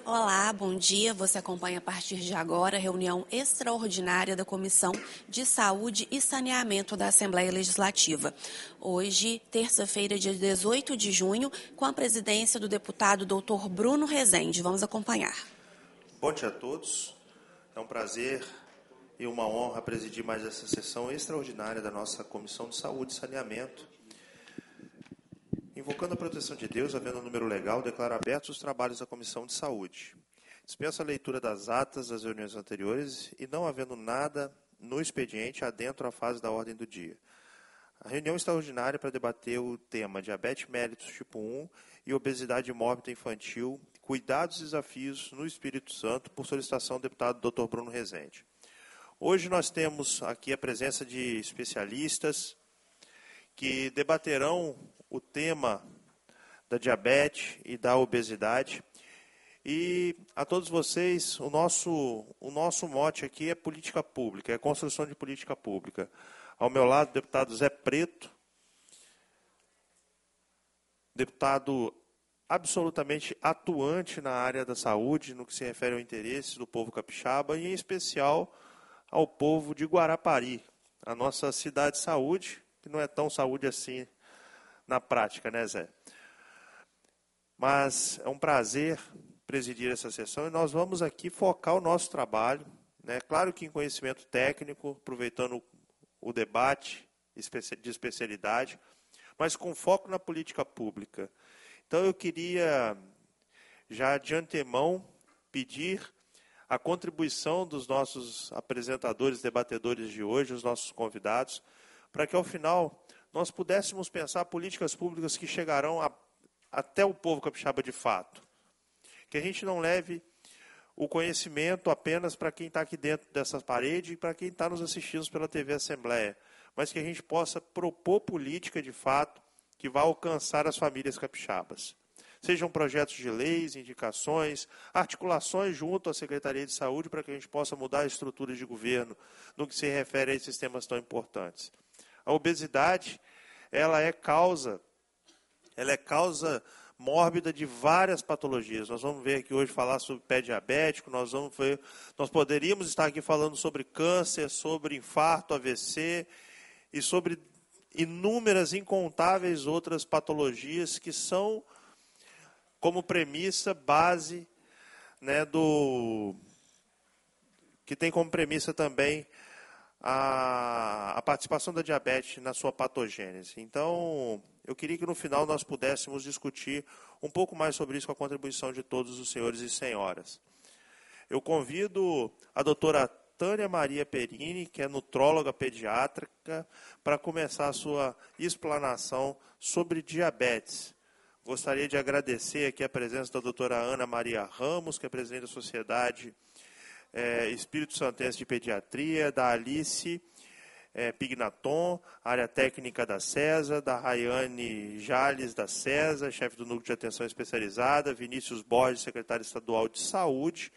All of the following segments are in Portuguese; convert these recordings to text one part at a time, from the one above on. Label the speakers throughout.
Speaker 1: Olá, bom dia. Você acompanha a partir de agora a reunião extraordinária da Comissão de Saúde e Saneamento da Assembleia Legislativa. Hoje, terça-feira, dia 18 de junho, com a presidência do deputado Dr. Bruno Rezende. Vamos acompanhar.
Speaker 2: Bom dia a todos. É um prazer e uma honra presidir mais essa sessão extraordinária da nossa Comissão de Saúde e Saneamento. Invocando a proteção de Deus, havendo um número legal, declaro abertos os trabalhos da Comissão de Saúde. Dispenso a leitura das atas das reuniões anteriores e, não havendo nada no expediente, adentro a fase da ordem do dia. A reunião extraordinária para debater o tema diabetes mellitus tipo 1 e obesidade mórbida infantil, cuidados e desafios no Espírito Santo, por solicitação do deputado Dr. Bruno Rezende. Hoje nós temos aqui a presença de especialistas que debaterão o tema da diabetes e da obesidade. E a todos vocês, o nosso mote aqui é política pública, é construção de política pública. Ao meu lado, o deputado Zé Preto, deputado absolutamente atuante na área da saúde, no que se refere ao interesse do povo capixaba, e em especial ao povo de Guarapari, a nossa cidade de saúde, que não é tão saúde assim na prática, né, Zé? Mas é um prazer presidir essa sessão e nós vamos aqui focar o nosso trabalho, né? Claro que em conhecimento técnico, aproveitando o debate de especialidade, mas com foco na política pública. Então eu queria, já de antemão, pedir a contribuição dos nossos apresentadores, debatedores de hoje, os nossos convidados, para que ao final nós pudéssemos pensar políticas públicas que chegarão até o povo capixaba de fato. Que a gente não leve o conhecimento apenas para quem está aqui dentro dessa parede e para quem está nos assistindo pela TV Assembleia, mas que a gente possa propor política de fato que vá alcançar as famílias capixabas. Sejam projetos de leis, indicações, articulações junto à Secretaria de Saúde para que a gente possa mudar a estrutura de governo no que se refere a esses temas tão importantes. A obesidade, ela é causa mórbida de várias patologias. Nós vamos ver aqui hoje falar sobre pé diabético, nós poderíamos estar aqui falando sobre câncer, sobre infarto, AVC e sobre inúmeras, incontáveis outras patologias que são como premissa base, né, que tem como premissa também a participação da diabetes na sua patogênese. Então, eu queria que no final nós pudéssemos discutir um pouco mais sobre isso com a contribuição de todos os senhores e senhoras. Eu convido a doutora Tânia Maria Perini, que é nutróloga pediátrica, para começar a sua explanação sobre diabetes. Gostaria de agradecer aqui a presença da doutora Ana Maria Ramos, que é presidente da Sociedade Espírito Santense de Pediatria, da Alice Pignaton, área técnica da CESA, da Rayane Jales da CESA, chefe do Núcleo de Atenção Especializada, Vinícius Borges, secretário estadual de Saúde,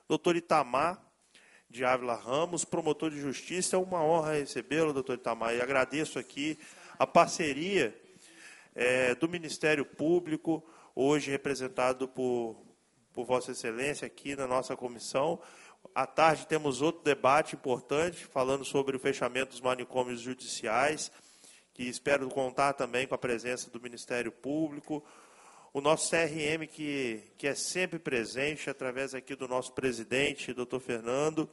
Speaker 2: doutor Itamar de Ávila Ramos, promotor de Justiça. É uma honra recebê-lo, doutor Itamar, e agradeço aqui a parceria do Ministério Público, hoje representado por Vossa Excelência aqui na nossa comissão. À tarde temos outro debate importante, falando sobre o fechamento dos manicômios judiciais, que espero contar também com a presença do Ministério Público. O nosso CRM, que é sempre presente, através aqui do nosso presidente, doutor Fernando.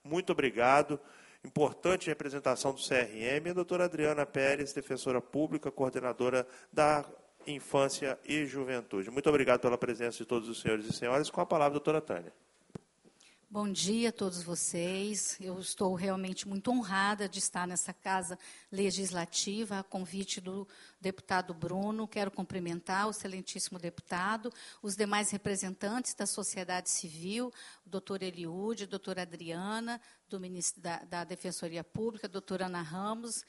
Speaker 2: Muito obrigado. Importante representação do CRM. E a doutora Adriana Pérez, defensora pública, coordenadora da Infância e Juventude. Muito obrigado pela presença de todos os senhores e senhoras. Com a palavra, doutora Tânia.
Speaker 3: Bom dia a todos vocês. Eu estou realmente muito honrada de estar nessa casa legislativa, a convite do deputado Bruno. Quero cumprimentar o excelentíssimo deputado, os demais representantes da sociedade civil, o doutor Eliúde, a doutora Adriana, da Defensoria Pública, a doutora Ana Ramos,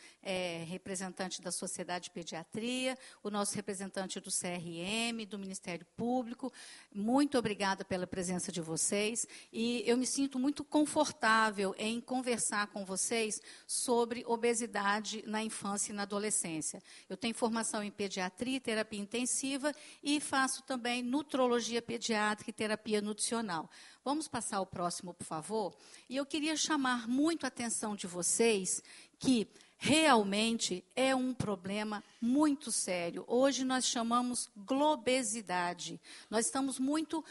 Speaker 3: representante da Sociedade de Pediatria, o nosso representante do CRM, do Ministério Público. Muito obrigada pela presença de vocês. E eu me sinto muito confortável em conversar com vocês sobre obesidade na infância e na adolescência. Eu tenho formação em pediatria e terapia intensiva e faço também nutrologia pediátrica e terapia nutricional. Vamos passar ao próximo, por favor? E eu queria chamar muito a atenção de vocês que realmente é um problema muito sério. Hoje nós chamamos globesidade. Nós estamos muito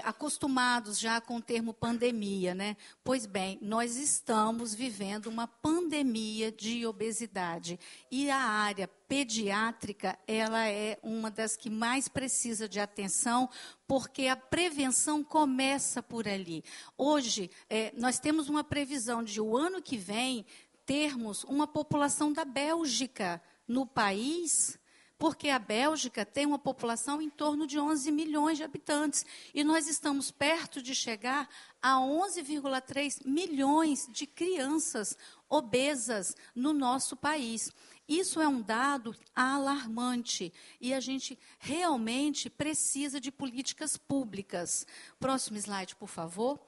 Speaker 3: acostumados já com o termo pandemia, né? Pois bem, nós estamos vivendo uma pandemia de obesidade. E a área pediátrica, ela é uma das que mais precisa de atenção, porque a prevenção começa por ali. Hoje, nós temos uma previsão de o ano que vem termos uma população da Bélgica no país, porque a Bélgica tem uma população em torno de 11 milhões de habitantes, e nós estamos perto de chegar a 11,3 milhões de crianças obesas no nosso país. Isso é um dado alarmante, e a gente realmente precisa de políticas públicas. Próximo slide, por favor.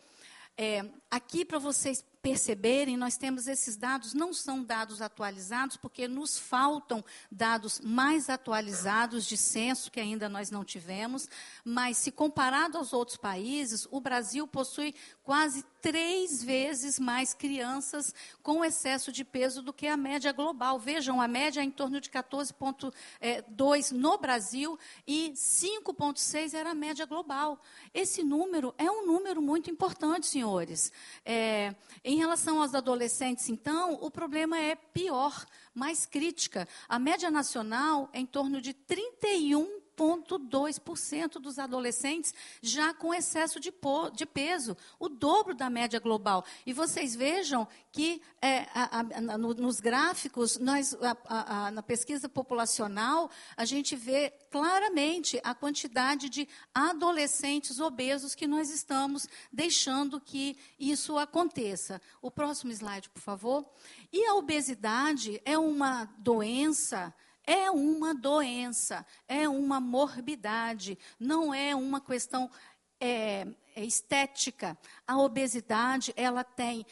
Speaker 3: Aqui, para vocês perceberem, nós temos esses dados, não são dados atualizados, porque nos faltam dados mais atualizados de censo, que ainda nós não tivemos, mas se comparado aos outros países, o Brasil possui quase 3 vezes mais crianças com excesso de peso do que a média global. Vejam, a média é em torno de 14,2 no Brasil e 5,6 era a média global. Esse número é um número muito importante, senhores. Em relação aos adolescentes, então, o problema é pior, mais crítica. A média nacional é em torno de 31,2% dos adolescentes já com excesso de peso, o dobro da média global. E vocês vejam que nos gráficos, na pesquisa populacional, a gente vê claramente a quantidade de adolescentes obesos que nós estamos deixando que isso aconteça. O próximo slide, por favor. E a obesidade é uma doença. É uma morbidade, não é uma questão estética. A obesidade, ela tem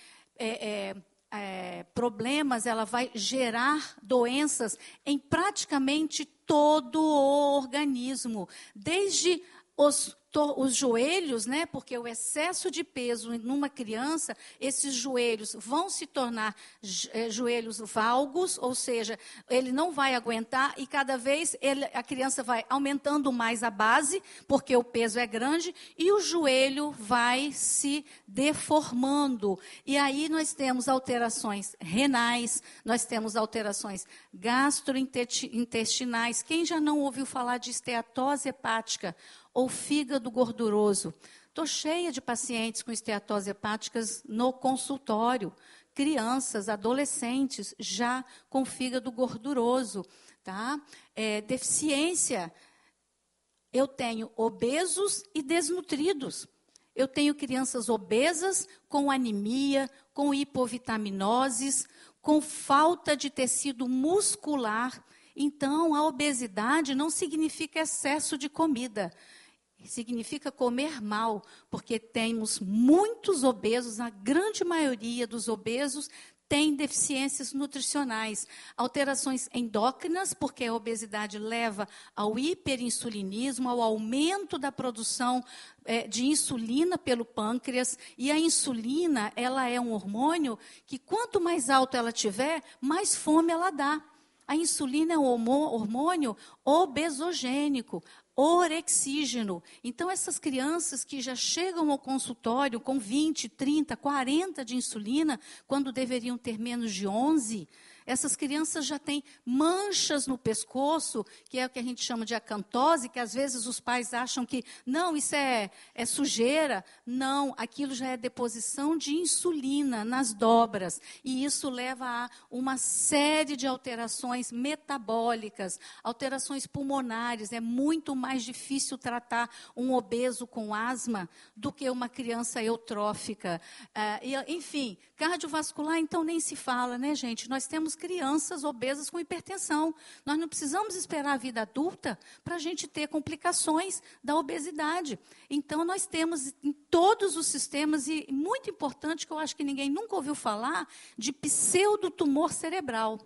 Speaker 3: problemas, ela vai gerar doenças em praticamente todo o organismo, desde os joelhos, né, porque o excesso de peso numa criança, esses joelhos vão se tornar joelhos valgos, ou seja, ele não vai aguentar e cada vez a criança vai aumentando mais a base, porque o peso é grande, e o joelho vai se deformando. E aí nós temos alterações renais, nós temos alterações gastrointestinais. Quem já não ouviu falar de esteatose hepática ou fígado gorduroso? Estou cheia de pacientes com esteatose hepáticas no consultório, crianças, adolescentes, já com fígado gorduroso. Tá? Deficiência, eu tenho obesos e desnutridos. Eu tenho crianças obesas com anemia, com hipovitaminoses, com falta de tecido muscular. Então, a obesidade não significa excesso de comida. Significa comer mal, porque temos muitos obesos, a grande maioria dos obesos tem deficiências nutricionais, alterações endócrinas, porque a obesidade leva ao hiperinsulinismo, ao aumento da produção de insulina pelo pâncreas, e a insulina, ela é um hormônio que quanto mais alto ela tiver, mais fome ela dá. A insulina é um hormônio obesogênico, orexígeno. Então, essas crianças que já chegam ao consultório com 20, 30, 40 de insulina, quando deveriam ter menos de 11, essas crianças já têm manchas no pescoço, que é o que a gente chama de acantose, que às vezes os pais acham que, não, isso é sujeira. Não, aquilo já é deposição de insulina nas dobras. E isso leva a uma série de alterações metabólicas, alterações pulmonares. É muito mais difícil tratar um obeso com asma do que uma criança eutrófica. Enfim, cardiovascular, então, nem se fala, né, gente? Nós temos crianças obesas com hipertensão. Nós não precisamos esperar a vida adulta para a gente ter complicações da obesidade. Então, nós temos em todos os sistemas, e muito importante, que eu acho que ninguém nunca ouviu falar, de pseudotumor cerebral.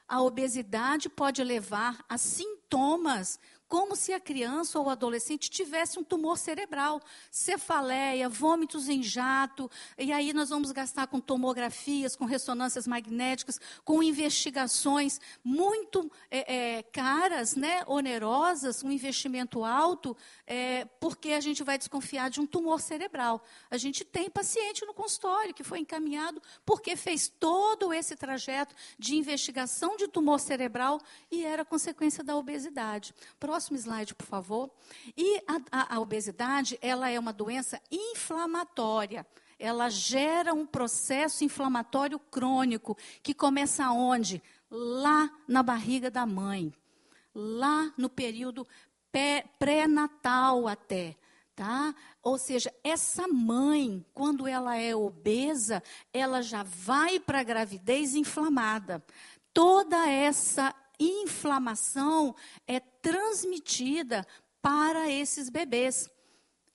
Speaker 3: a obesidade pode levar a sintomas como se a criança ou o adolescente tivesse um tumor cerebral, cefaleia, vômitos em jato, e aí nós vamos gastar com tomografias, com ressonâncias magnéticas, com investigações muito caras, né, onerosas, um investimento alto, porque a gente vai desconfiar de um tumor cerebral. A gente tem paciente no consultório que foi encaminhado porque fez todo esse trajeto de investigação de tumor cerebral e era consequência da obesidade. Próximo slide, por favor. E a obesidade, ela é uma doença inflamatória. Ela gera um processo inflamatório crônico, que começa onde? Lá na barriga da mãe. Lá no período pré-natal até. Tá? Ou seja, essa mãe, quando ela é obesa, ela já vai para a gravidez inflamada. Toda essa inflamação é transmitida para esses bebês.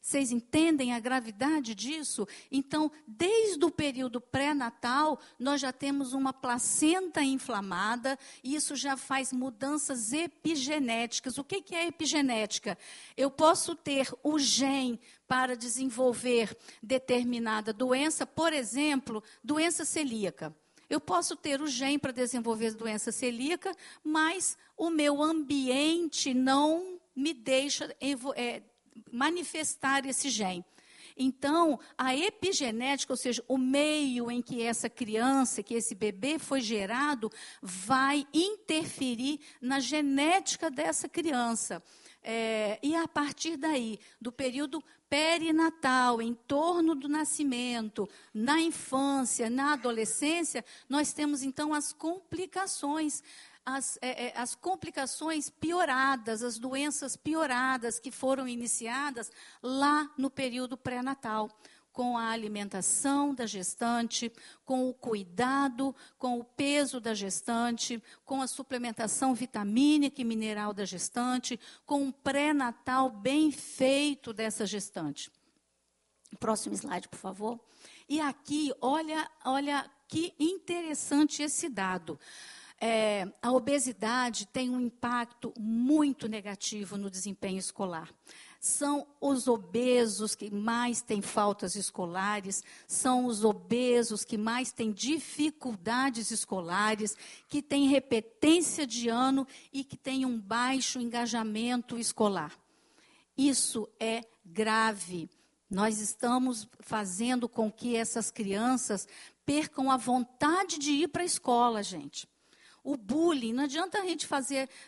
Speaker 3: Vocês entendem a gravidade disso? Então, desde o período pré-natal, nós já temos uma placenta inflamada, e isso já faz mudanças epigenéticas. O que é epigenética? Eu posso ter o gene para desenvolver determinada doença, por exemplo, doença celíaca. Eu posso ter o gene para desenvolver doença celíaca, mas o meu ambiente não me deixa manifestar esse gene. Então, a epigenética, ou seja, o meio em que essa criança, que esse bebê foi gerado, vai interferir na genética dessa criança. E a partir daí, do período perinatal, em torno do nascimento, na infância, na adolescência, nós temos então as complicações. As complicações pioradas, as doenças pioradas que foram iniciadas lá no período pré-natal, com a alimentação da gestante, com o cuidado, com o peso da gestante, com a suplementação vitamínica e mineral da gestante, com um pré-natal bem feito dessa gestante. Próximo slide, por favor. E aqui, olha que interessante esse dado. A obesidade tem um impacto muito negativo no desempenho escolar. São os obesos que mais têm faltas escolares, são os obesos que mais têm dificuldades escolares, que têm repetência de ano e que têm um baixo engajamento escolar. Isso é grave. Nós estamos fazendo com que essas crianças percam a vontade de ir para a escola, gente. O bullying, não adianta a gente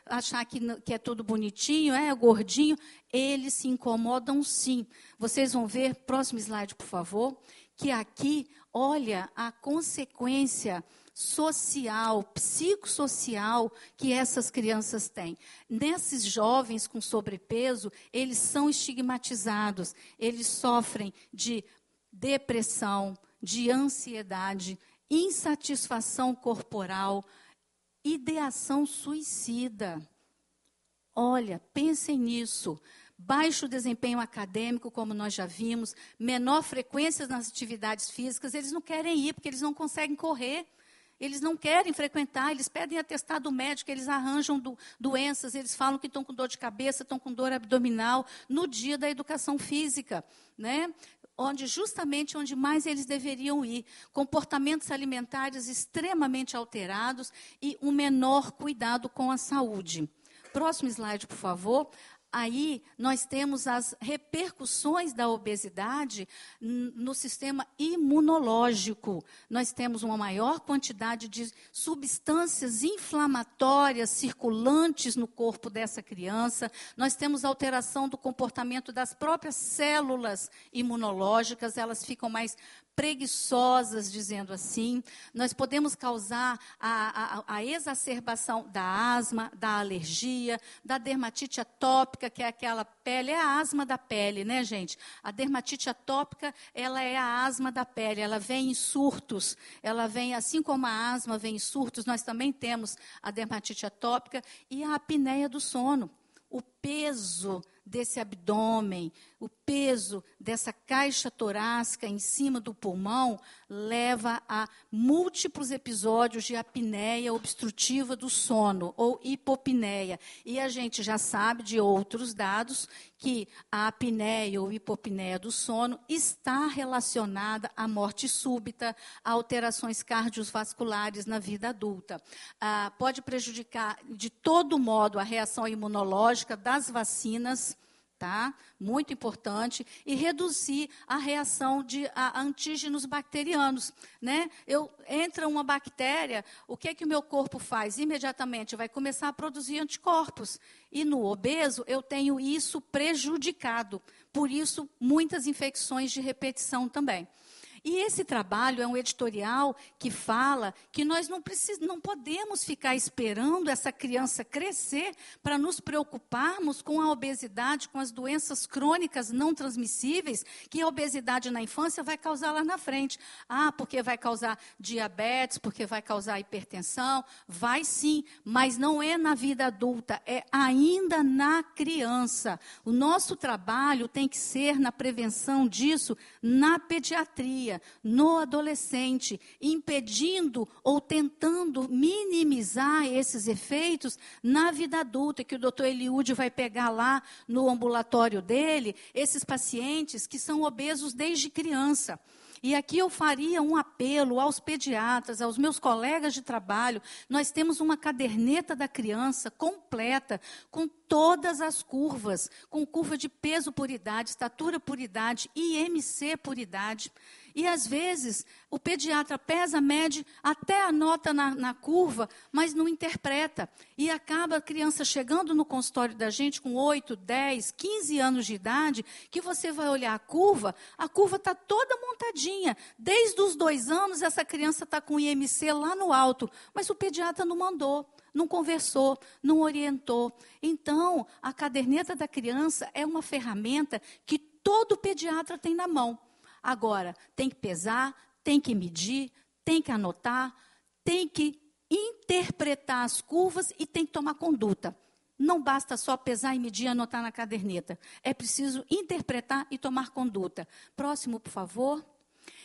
Speaker 3: achar que é tudo bonitinho, gordinho, eles se incomodam sim. Vocês vão ver, próximo slide, por favor, que aqui, olha a consequência social, psicossocial que essas crianças têm. Nesses jovens com sobrepeso, eles são estigmatizados, eles sofrem de depressão, de ansiedade, insatisfação corporal, ideação suicida. Olha, pensem nisso. Baixo desempenho acadêmico, como nós já vimos, menor frequência nas atividades físicas, eles não querem ir, porque eles não conseguem correr. Eles não querem frequentar, eles pedem atestado médico, eles arranjam doenças, eles falam que estão com dor de cabeça, estão com dor abdominal, no dia da educação física, né? Justamente onde mais eles deveriam ir. Comportamentos alimentares extremamente alterados e um menor cuidado com a saúde. Próximo slide, por favor. Aí nós temos as repercussões da obesidade no sistema imunológico. Nós temos uma maior quantidade de substâncias inflamatórias circulantes no corpo dessa criança. Nós temos alteração do comportamento das próprias células imunológicas, elas ficam mais preguiçosas, dizendo assim. Nós podemos causar a exacerbação da asma, da alergia, da dermatite atópica, que é aquela pele, é a asma da pele, né, gente? A dermatite atópica, ela é a asma da pele, ela vem em surtos, ela vem, assim como a asma vem em surtos, nós também temos a dermatite atópica e a apneia do sono. O peso desse abdômen, o peso dessa caixa torácica em cima do pulmão leva a múltiplos episódios de apneia obstrutiva do sono, ou hipopneia. E a gente já sabe de outros dados que a apneia ou hipopneia do sono está relacionada à morte súbita, a alterações cardiovasculares na vida adulta. Pode prejudicar, de todo modo, a reação imunológica das vacinas, tá? Muito importante, e reduzir a reação de antígenos bacterianos, né? Entra uma bactéria, o que o meu corpo faz? Imediatamente vai começar a produzir anticorpos. E no obeso, eu tenho isso prejudicado. Por isso, muitas infecções de repetição também. E esse trabalho é um editorial que fala que nós não podemos ficar esperando essa criança crescer para nos preocuparmos com a obesidade, com as doenças crônicas não transmissíveis, que a obesidade na infância vai causar lá na frente. Porque vai causar diabetes, porque vai causar hipertensão. Vai sim, mas não é na vida adulta, é ainda na criança. O nosso trabalho tem que ser na prevenção disso na pediatria, no adolescente, impedindo ou tentando minimizar esses efeitos na vida adulta, que o doutor Eliúde vai pegar lá no ambulatório dele, esses pacientes que são obesos desde criança. E aqui eu faria um apelo aos pediatras, aos meus colegas de trabalho. Nós temos uma caderneta da criança completa, com todas as curvas, com curva de peso por idade, estatura por idade, IMC por idade. E, às vezes, o pediatra pesa, mede, até anota na curva, mas não interpreta. E acaba a criança chegando no consultório da gente com 8, 10, 15 anos de idade, que você vai olhar a curva está toda montadinha. Desde os 2 anos, essa criança está com IMC lá no alto, mas o pediatra não mandou. Não conversou, não orientou. Então, a caderneta da criança é uma ferramenta que todo pediatra tem na mão. Agora, tem que pesar, tem que medir, tem que anotar, tem que interpretar as curvas e tem que tomar conduta. Não basta só pesar e medir e anotar na caderneta. É preciso interpretar e tomar conduta. Próximo, por favor.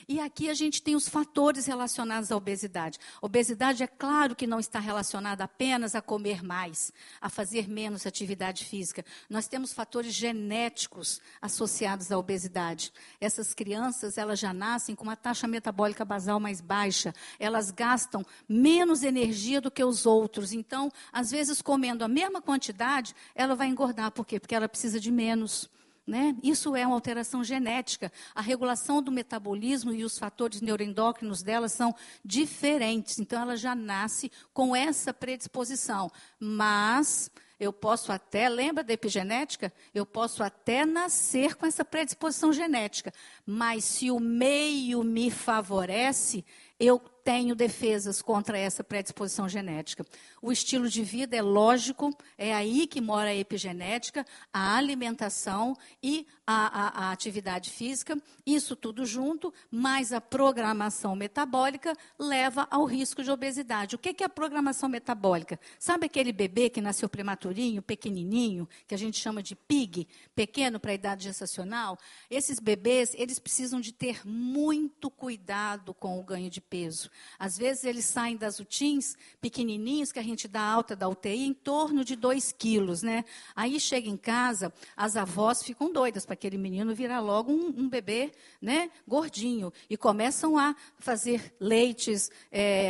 Speaker 3: E aqui a gente tem os fatores relacionados à obesidade. Obesidade, é claro que não está relacionada apenas a comer mais, a fazer menos atividade física. Nós temos fatores genéticos associados à obesidade. Essas crianças, elas já nascem com uma taxa metabólica basal mais baixa. Elas gastam menos energia do que os outros. Então, às vezes, comendo a mesma quantidade, ela vai engordar. Por quê? Porque ela precisa de menos. Né? Isso é uma alteração genética. A regulação do metabolismo e os fatores neuroendócrinos dela são diferentes. Então, ela já nasce com essa predisposição. Mas eu posso até, lembra da epigenética? Eu posso até nascer com essa predisposição genética. Mas se o meio me favorece, eu tenho defesas contra essa predisposição genética. O estilo de vida é lógico, é aí que mora a epigenética, a alimentação e a atividade física, isso tudo junto, mas a programação metabólica leva ao risco de obesidade. O que é a programação metabólica? Sabe aquele bebê que nasceu prematurinho, pequenininho, que a gente chama de PIG, pequeno para a idade gestacional? Esses bebês, eles precisam de ter muito cuidado com o ganho de peso. Às vezes, eles saem das UTIs pequenininhos, que a gente dá alta da UTI, em torno de 2 quilos, né? Aí, chega em casa, as avós ficam doidas para aquele menino virar logo um bebê, né, gordinho. E começam a fazer leites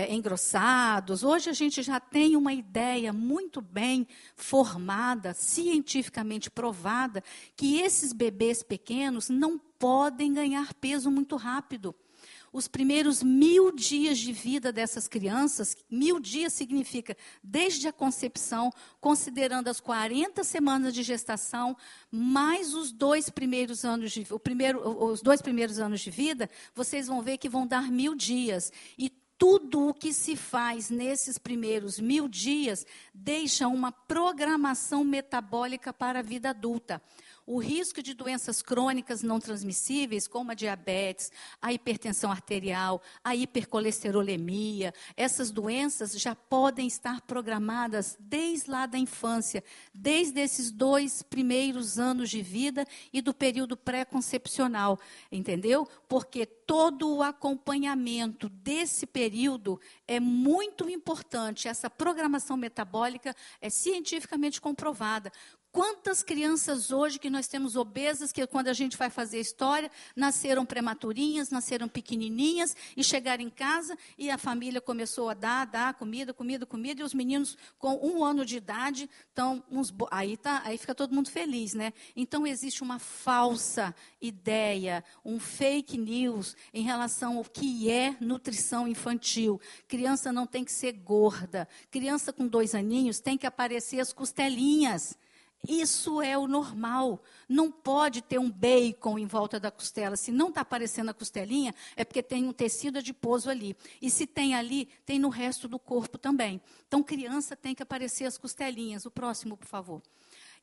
Speaker 3: engrossados. Hoje, a gente já tem uma ideia muito bem formada, cientificamente provada, que esses bebês pequenos não podem ganhar peso muito rápido. Os primeiros 1000 dias de vida dessas crianças, 1000 dias significa desde a concepção, considerando as 40 semanas de gestação, mais os 2 primeiros anos de os 2 primeiros anos de vida, vocês vão ver que vão dar 1000 dias. E tudo o que se faz nesses primeiros 1000 dias deixa uma programação metabólica para a vida adulta. o risco de doenças crônicas não transmissíveis, como a diabetes, a hipertensão arterial, a hipercolesterolemia, essas doenças já podem estar programadas desde lá da infância, desde esses 2 primeiros anos de vida e do período pré-concepcional, entendeu? Porque todo o acompanhamento desse período é muito importante. Essa programação metabólica é cientificamente comprovada. Quantas crianças hoje que nós temos obesas, que quando a gente vai fazer a história, nasceram prematurinhas, nasceram pequenininhas, e chegaram em casa e a família começou a dar comida, e os meninos com 1 ano de idade, aí fica todo mundo feliz, né? Então, existe uma falsa ideia, um fake news em relação ao que é nutrição infantil. Criança não tem que ser gorda, criança com 2 aninhos tem que aparecer as costelinhas. Isso é o normal. Não pode ter um bacon em volta da costela. Se não está aparecendo a costelinha, é porque tem um tecido adiposo ali. E se tem ali, tem no resto do corpo também. Então, criança tem que aparecer as costelinhas. O próximo, por favor.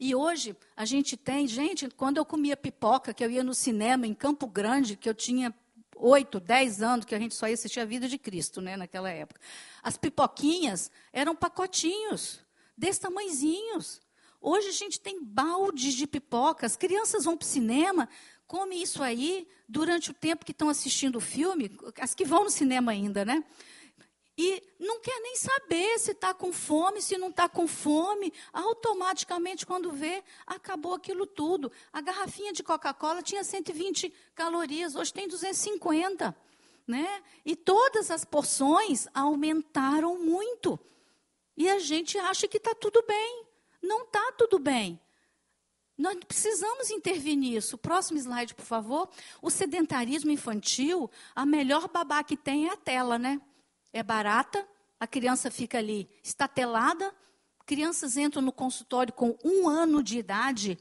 Speaker 3: E hoje, a gente tem... Gente, quando eu comia pipoca, que eu ia no cinema em Campo Grande, que eu tinha 8, 10 anos, que a gente só ia assistir a Vida de Cristo, né, naquela época. As pipoquinhas eram pacotinhos, desse tamanhozinhos. Hoje a gente tem baldes de pipoca, as crianças vão para o cinema, comem isso aí durante o tempo que estão assistindo o filme, as que vão no cinema ainda, né? E não quer nem saber se está com fome, se não está com fome. Automaticamente, quando vê, acabou aquilo tudo. A garrafinha de Coca-Cola tinha 120 calorias, hoje tem 250. Né? E todas as porções aumentaram muito. E a gente acha que está tudo bem. Não está tudo bem. Nós precisamos intervir nisso. Próximo slide, por favor. O sedentarismo infantil, a melhor babá que tem é a tela, né? É barata, a criança fica ali estatelada, crianças entram no consultório com 1 ano de idade,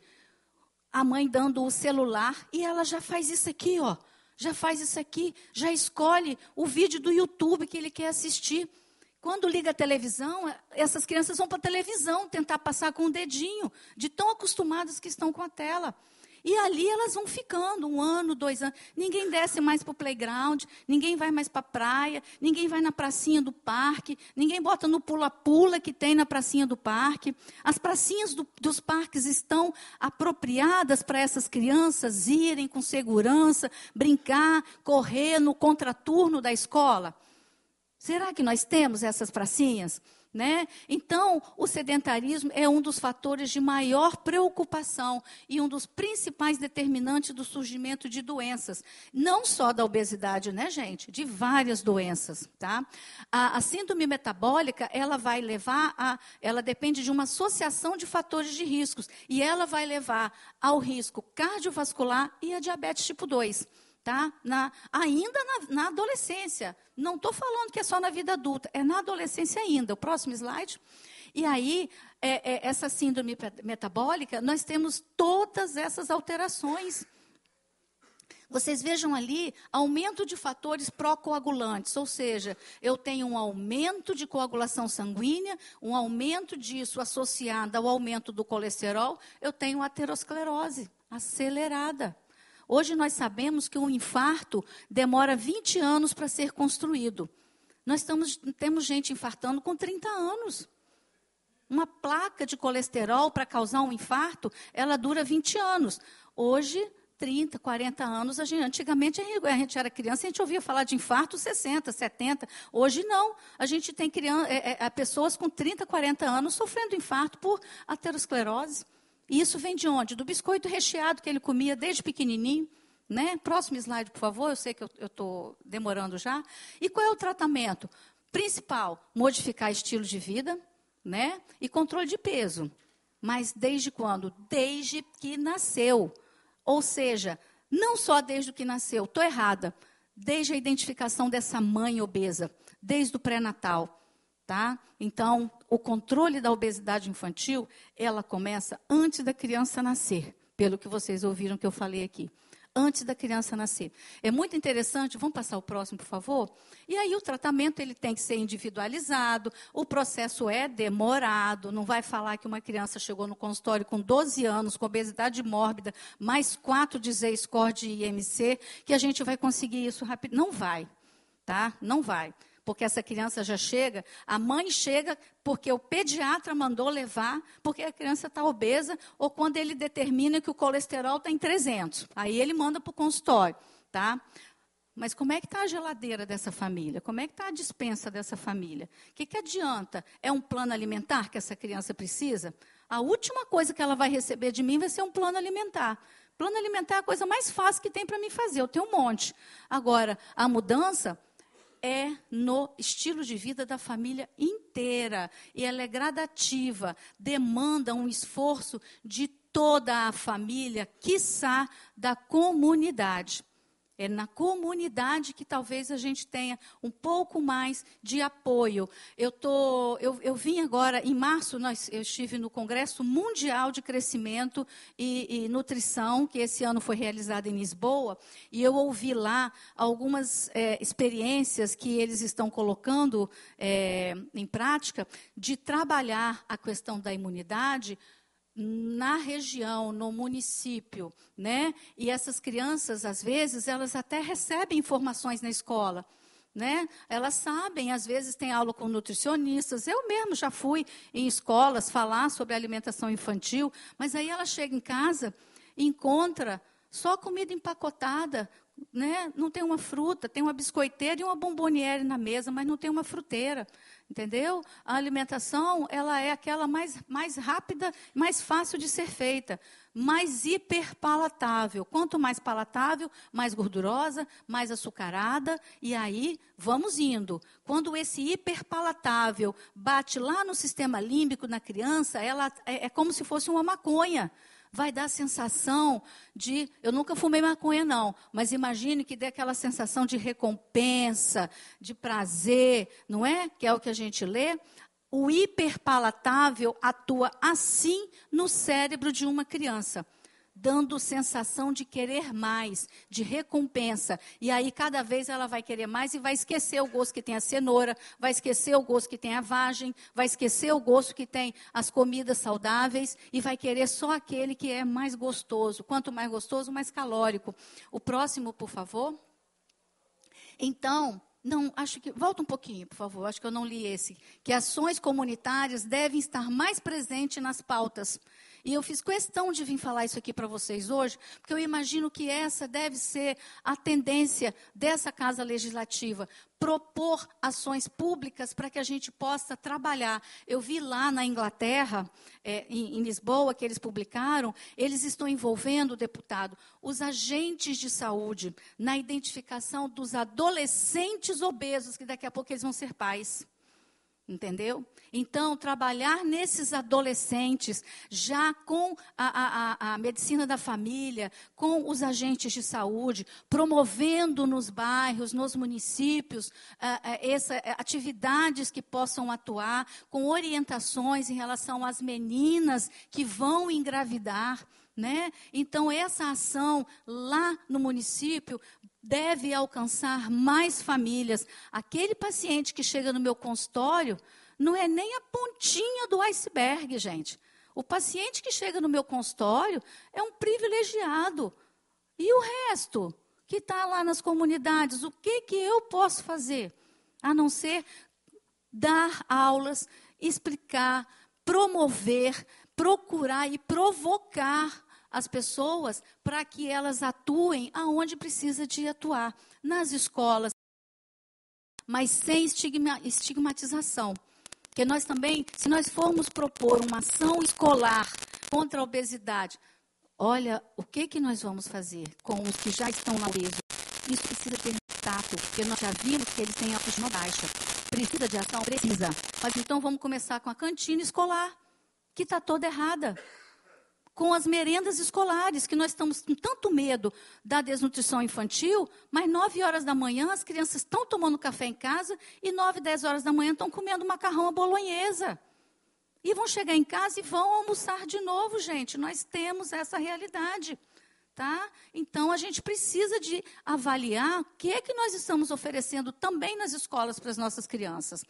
Speaker 3: a mãe dando o celular, e ela já faz isso aqui, ó. Já faz isso aqui, já escolhe o vídeo do YouTube que ele quer assistir. Quando liga a televisão, essas crianças vão para a televisão tentar passar com o dedinho, de tão acostumadas que estão com a tela. E ali elas vão ficando, 1 ano, 2 anos. Ninguém desce mais para o playground, ninguém vai mais para a praia, ninguém vai na pracinha do parque, ninguém bota no pula-pula que tem na pracinha do parque. As pracinhas dos parques estão apropriadas para essas crianças irem com segurança, brincar, correr no contraturno da escola. Será que nós temos essas pracinhas? Né? Então, o sedentarismo é um dos fatores de maior preocupação e um dos principais determinantes do surgimento de doenças. Não só da obesidade, né, gente? De várias doenças. Tá? A síndrome metabólica, ela depende de uma associação de fatores de riscos. E ela vai levar ao risco cardiovascular e a diabetes tipo 2. Tá? Ainda na adolescência. Não estou falando que é só na vida adulta, é na adolescência ainda. O próximo slide. E aí, essa síndrome metabólica, nós temos todas essas alterações. Vocês vejam ali, aumento de fatores pró-coagulantes, ou seja, eu tenho um aumento de coagulação sanguínea, um aumento disso associado ao aumento do colesterol, eu tenho aterosclerose acelerada. Hoje nós sabemos que um infarto demora 20 anos para ser construído. Nós temos gente infartando com 30 anos. Uma placa de colesterol para causar um infarto, ela dura 20 anos. Hoje, 30, 40 anos, antigamente a gente era criança, a gente ouvia falar de infarto 60, 70. Hoje não. A gente tem pessoas com 30, 40 anos sofrendo infarto por aterosclerose. E isso vem de onde? Do biscoito recheado que ele comia desde pequenininho. Né? Próximo slide, por favor. Eu sei que eu estou demorando já. E qual é o tratamento? Principal, modificar estilo de vida, né? E controle de peso. Mas desde quando? Desde que nasceu. Ou seja, não só desde que nasceu. Estou errada. Desde a identificação dessa mãe obesa. Desde o pré-natal. Tá? Então, o controle da obesidade infantil, ela começa antes da criança nascer, pelo que vocês ouviram que eu falei aqui. antes da criança nascer. É muito interessante, vamos passar o próximo, por favor? E aí o tratamento ele tem que ser individualizado, o processo é demorado, não vai falar que uma criança chegou no consultório com 12 anos, com obesidade mórbida, mais 4 de Z-score de IMC, que a gente vai conseguir isso rápido. Não vai, tá? Não vai. Porque essa criança já chega, a mãe chega porque o pediatra mandou levar, porque a criança está obesa, ou quando ele determina que o colesterol está em 300. Aí ele manda para o consultório, tá? Mas como é que está a geladeira dessa família? Como é que está a despensa dessa família? O que adianta? É um plano alimentar que essa criança precisa? A última coisa que ela vai receber de mim vai ser um plano alimentar. Plano alimentar é a coisa mais fácil que tem para mim fazer, eu tenho um monte. Agora, a mudança é no estilo de vida da família inteira. E ela é gradativa, demanda um esforço de toda a família, quiçá da comunidade. É na comunidade que talvez a gente tenha um pouco mais de apoio. Eu vim agora, em março, eu estive no Congresso Mundial de Crescimento e Nutrição, que esse ano foi realizado em Lisboa, e eu ouvi lá algumas experiências que eles estão colocando em prática de trabalhar a questão da imunidade na região, no município, né? E essas crianças, às vezes, elas até recebem informações na escola, né? Elas sabem, às vezes tem aula com nutricionistas. Eu mesmo já fui em escolas falar sobre alimentação infantil, mas aí ela chega em casa e encontra só comida empacotada, né? Não tem uma fruta, tem uma biscoiteira e uma bomboniere na mesa, mas não tem uma fruteira, entendeu? A alimentação, ela é aquela mais rápida, mais fácil de ser feita, mais hiperpalatável. Quanto mais palatável, mais gordurosa, mais açucarada, e aí vamos indo. Quando esse hiperpalatável bate lá no sistema límbico na criança, ela é como se fosse uma maconha. Vai dar a sensação de... Eu nunca fumei maconha, não. Mas imagine que dê aquela sensação de recompensa, de prazer, não é? Que é o que a gente lê. O hiperpalatável atua assim no cérebro de uma criança, dando sensação de querer mais, de recompensa. E aí, cada vez ela vai querer mais e vai esquecer o gosto que tem a cenoura, vai esquecer o gosto que tem a vagem, vai esquecer o gosto que tem as comidas saudáveis e vai querer só aquele que é mais gostoso. Quanto mais gostoso, mais calórico. O próximo, por favor. Então, não, acho que... Volta um pouquinho, por favor. Acho que eu não li esse. Que ações comunitárias devem estar mais presentes nas pautas. E eu fiz questão de vir falar isso aqui para vocês hoje, porque eu imagino que essa deve ser a tendência dessa Casa Legislativa, propor ações públicas para que a gente possa trabalhar. Eu vi lá na Inglaterra, em Lisboa, que eles publicaram, eles estão envolvendo, deputado, os agentes de saúde na identificação dos adolescentes obesos, que daqui a pouco eles vão ser pais. Entendeu? Então, trabalhar nesses adolescentes, já com a medicina da família, com os agentes de saúde, promovendo nos bairros, nos municípios, atividades que possam atuar, com orientações em relação às meninas que vão engravidar, né? Então, essa ação lá no município deve alcançar mais famílias. Aquele paciente que chega no meu consultório não é nem a pontinha do iceberg, gente. O paciente que chega no meu consultório é um privilegiado. E o resto que está lá nas comunidades, o que eu posso fazer? A não ser dar aulas, explicar, promover, procurar e provocar as pessoas para que elas atuem aonde precisa de atuar, nas escolas, mas sem estigmatização. Porque nós também, se nós formos propor uma ação escolar contra a obesidade, olha, o que nós vamos fazer com os que já estão na obesa? Isso precisa ter tato, porque nós já vimos que eles têm autoestima baixa. Precisa de ação? Precisa. Mas então vamos começar com a cantina escolar, que está toda errada. Com as merendas escolares, que nós estamos com tanto medo da desnutrição infantil, mas 9 horas da manhã as crianças estão tomando café em casa e 9, 10 horas da manhã estão comendo macarrão à bolonhesa. E vão chegar em casa e vão almoçar de novo, gente. Nós temos essa realidade. Tá? Então, a gente precisa de avaliar o que é que nós estamos oferecendo também nas escolas para as nossas crianças.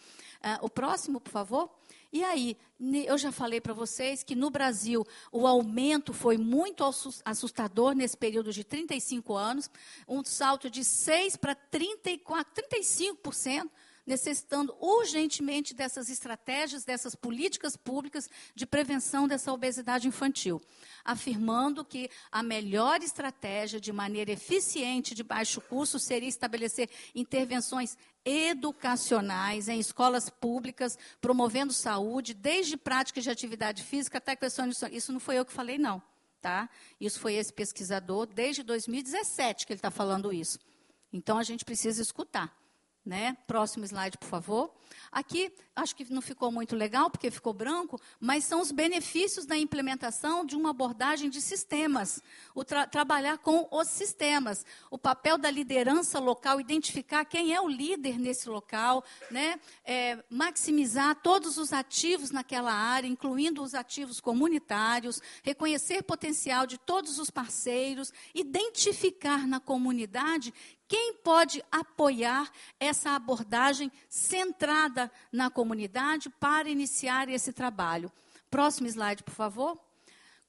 Speaker 3: O próximo, por favor. E aí, eu já falei para vocês que no Brasil o aumento foi muito assustador nesse período de 35 anos, um salto de 6% para 35%, necessitando urgentemente dessas estratégias, dessas políticas públicas de prevenção dessa obesidade infantil, afirmando que a melhor estratégia de maneira eficiente de baixo custo seria estabelecer intervenções educacionais em escolas públicas, promovendo saúde, desde práticas de atividade física até questões de... Isso não foi eu que falei, não. Tá? Isso foi esse pesquisador, desde 2017 que ele está falando isso. Então, a gente precisa escutar. Né? Próximo slide, por favor. Aqui, acho que não ficou muito legal, porque ficou branco, mas são os benefícios da implementação de uma abordagem de sistemas. Trabalhar com os sistemas. O papel da liderança local, identificar quem é o líder nesse local, né? Maximizar todos os ativos naquela área, incluindo os ativos comunitários, reconhecer potencial de todos os parceiros, identificar na comunidade quem pode apoiar essa abordagem centrada na comunidade para iniciar esse trabalho? Próximo slide, por favor.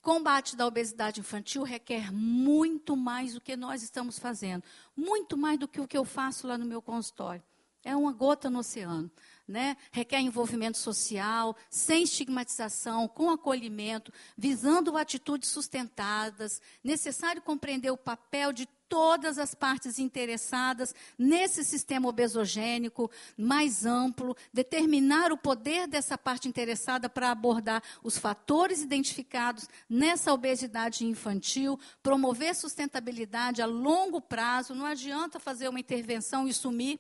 Speaker 3: Combate da obesidade infantil requer muito mais do que nós estamos fazendo. Muito mais do que o que eu faço lá no meu consultório. É uma gota no oceano. Né? Requer envolvimento social, sem estigmatização, com acolhimento, visando atitudes sustentadas. Necessário compreender o papel de todas as partes interessadas nesse sistema obesogênico mais amplo, determinar o poder dessa parte interessada para abordar os fatores identificados nessa obesidade infantil, promover sustentabilidade a longo prazo. Não adianta fazer uma intervenção e sumir.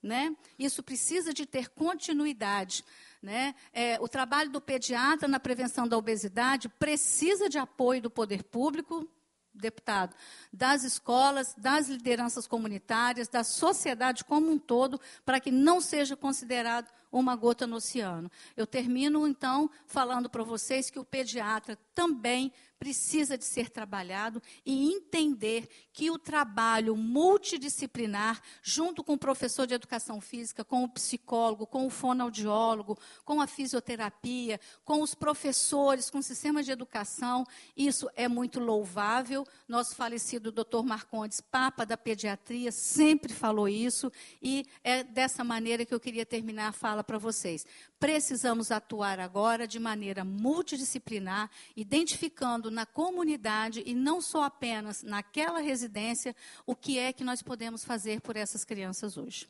Speaker 3: Né? Isso precisa de ter continuidade. Né? O trabalho do pediatra na prevenção da obesidade precisa de apoio do poder público, deputado, das escolas, das lideranças comunitárias, da sociedade como um todo, para que não seja considerado uma gota no oceano. Eu termino, então, falando para vocês que o pediatra também precisa de ser trabalhado e entender que o trabalho multidisciplinar, junto com o professor de educação física, com o psicólogo, com o fonoaudiólogo, com a fisioterapia, com os professores, com o sistema de educação, isso é muito louvável. Nosso falecido Dr. Marcondes, Papa da Pediatria, sempre falou isso, e é dessa maneira que eu queria terminar a fala para vocês. Precisamos atuar agora de maneira multidisciplinar, identificando na comunidade e não só apenas naquela residência o que é que nós podemos fazer por essas crianças hoje.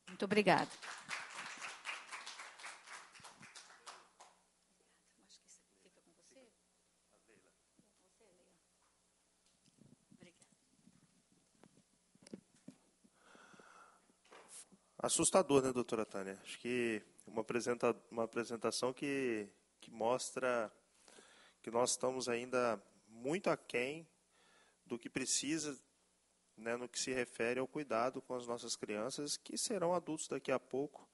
Speaker 3: Muito obrigada.
Speaker 2: Assustador, né, doutora Tânia? Acho que uma apresentação que mostra que nós estamos ainda muito aquém do que precisa, né, no que se refere ao cuidado com as nossas crianças, que serão adultos daqui a pouco.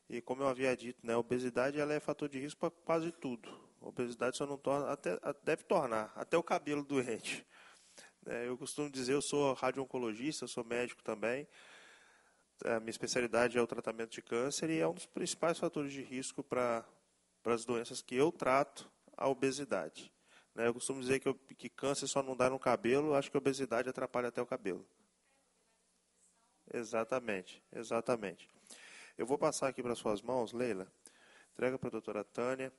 Speaker 2: E como eu havia dito, né, a obesidade ela é fator de risco para quase tudo. A obesidade só não torna, deve tornar até o cabelo doente. Eu costumo dizer, eu sou radio-oncologista, eu sou médico também. A minha especialidade é o tratamento de câncer e é um dos principais fatores de risco para as doenças que eu trato, a obesidade. Eu costumo dizer que câncer só não dá no cabelo, acho que a obesidade atrapalha até o cabelo. Exatamente, exatamente. Eu vou passar aqui para suas mãos, Leila, entrega para a doutora Tânia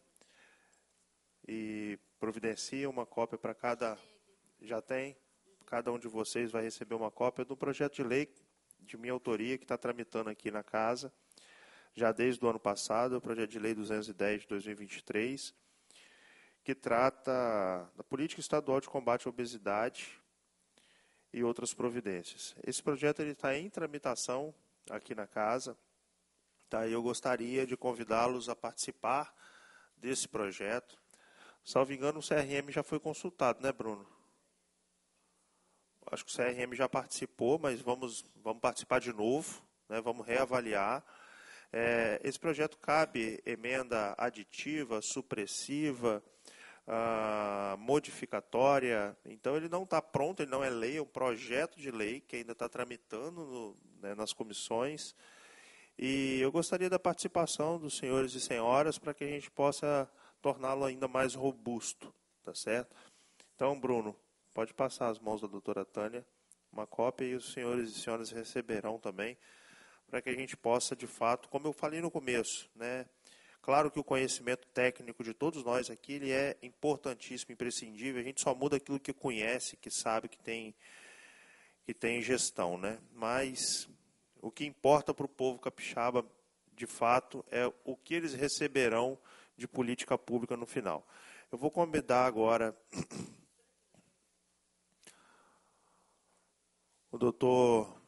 Speaker 2: e providencia uma cópia para cada... Já tem? Cada um de vocês vai receber uma cópia do projeto de lei de minha autoria, que está tramitando aqui na casa, já desde o ano passado, o projeto de lei 210 de 2023, que trata da política estadual de combate à obesidade e outras providências. Esse projeto está em tramitação aqui na casa, tá? E eu gostaria de convidá-los a participar desse projeto. Salvo engano, o CRM já foi consultado, né, Bruno? Acho que o CRM já participou, mas vamos participar de novo, né? Vamos reavaliar. Esse projeto cabe emenda aditiva, supressiva, modificatória. Então, ele não está pronto, ele não é lei, é um projeto de lei que ainda está tramitando nas comissões. E eu gostaria da participação dos senhores e senhoras para que a gente possa torná-lo ainda mais robusto, tá certo? Então, Bruno, pode passar às mãos da doutora Tânia uma cópia e os senhores e senhoras receberão também, para que a gente possa, de fato, como eu falei no começo, né? Claro que o conhecimento técnico de todos nós aqui ele é importantíssimo, imprescindível. A gente só muda aquilo que conhece, que sabe, que tem gestão, né? Mas o que importa para o povo capixaba, de fato, é o que eles receberão de política pública no final. Eu vou convidar agora o doutor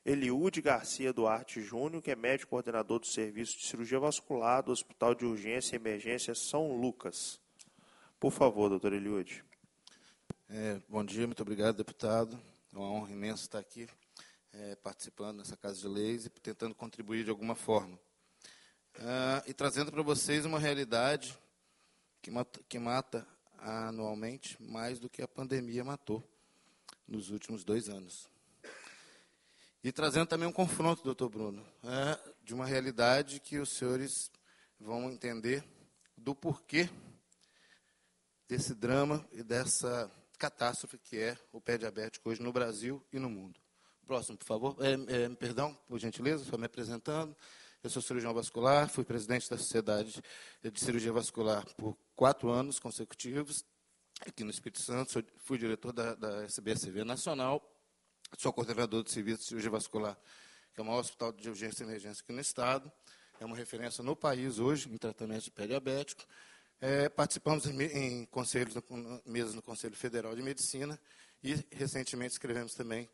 Speaker 2: Eliude Garcia Duarte Júnior, que é médico coordenador do Serviço de Cirurgia Vascular do Hospital de Urgência e Emergência São Lucas. Por favor, doutor Eliude.
Speaker 4: Bom dia, muito obrigado, deputado. É uma honra imensa estar aqui participando dessa Casa de Leis e tentando contribuir de alguma forma. E trazendo para vocês uma realidade que mata anualmente mais do que a pandemia matou nos últimos 2 anos. E trazendo também um confronto, doutor Bruno, de uma realidade que os senhores vão entender do porquê desse drama e dessa catástrofe que é o pé diabético hoje no Brasil e no mundo. Próximo, por favor. Perdão, por gentileza, só me apresentando. Eu sou cirurgião vascular, fui presidente da Sociedade de Cirurgia Vascular por 4 anos consecutivos, aqui no Espírito Santo, fui diretor da SBCV Nacional, sou coordenador do Serviço de Cirurgia Vascular, que é o maior hospital de urgência e emergência aqui no Estado, é uma referência no país hoje em tratamento de pé diabético. Participamos em mesas no Conselho Federal de Medicina e, recentemente, escrevemos também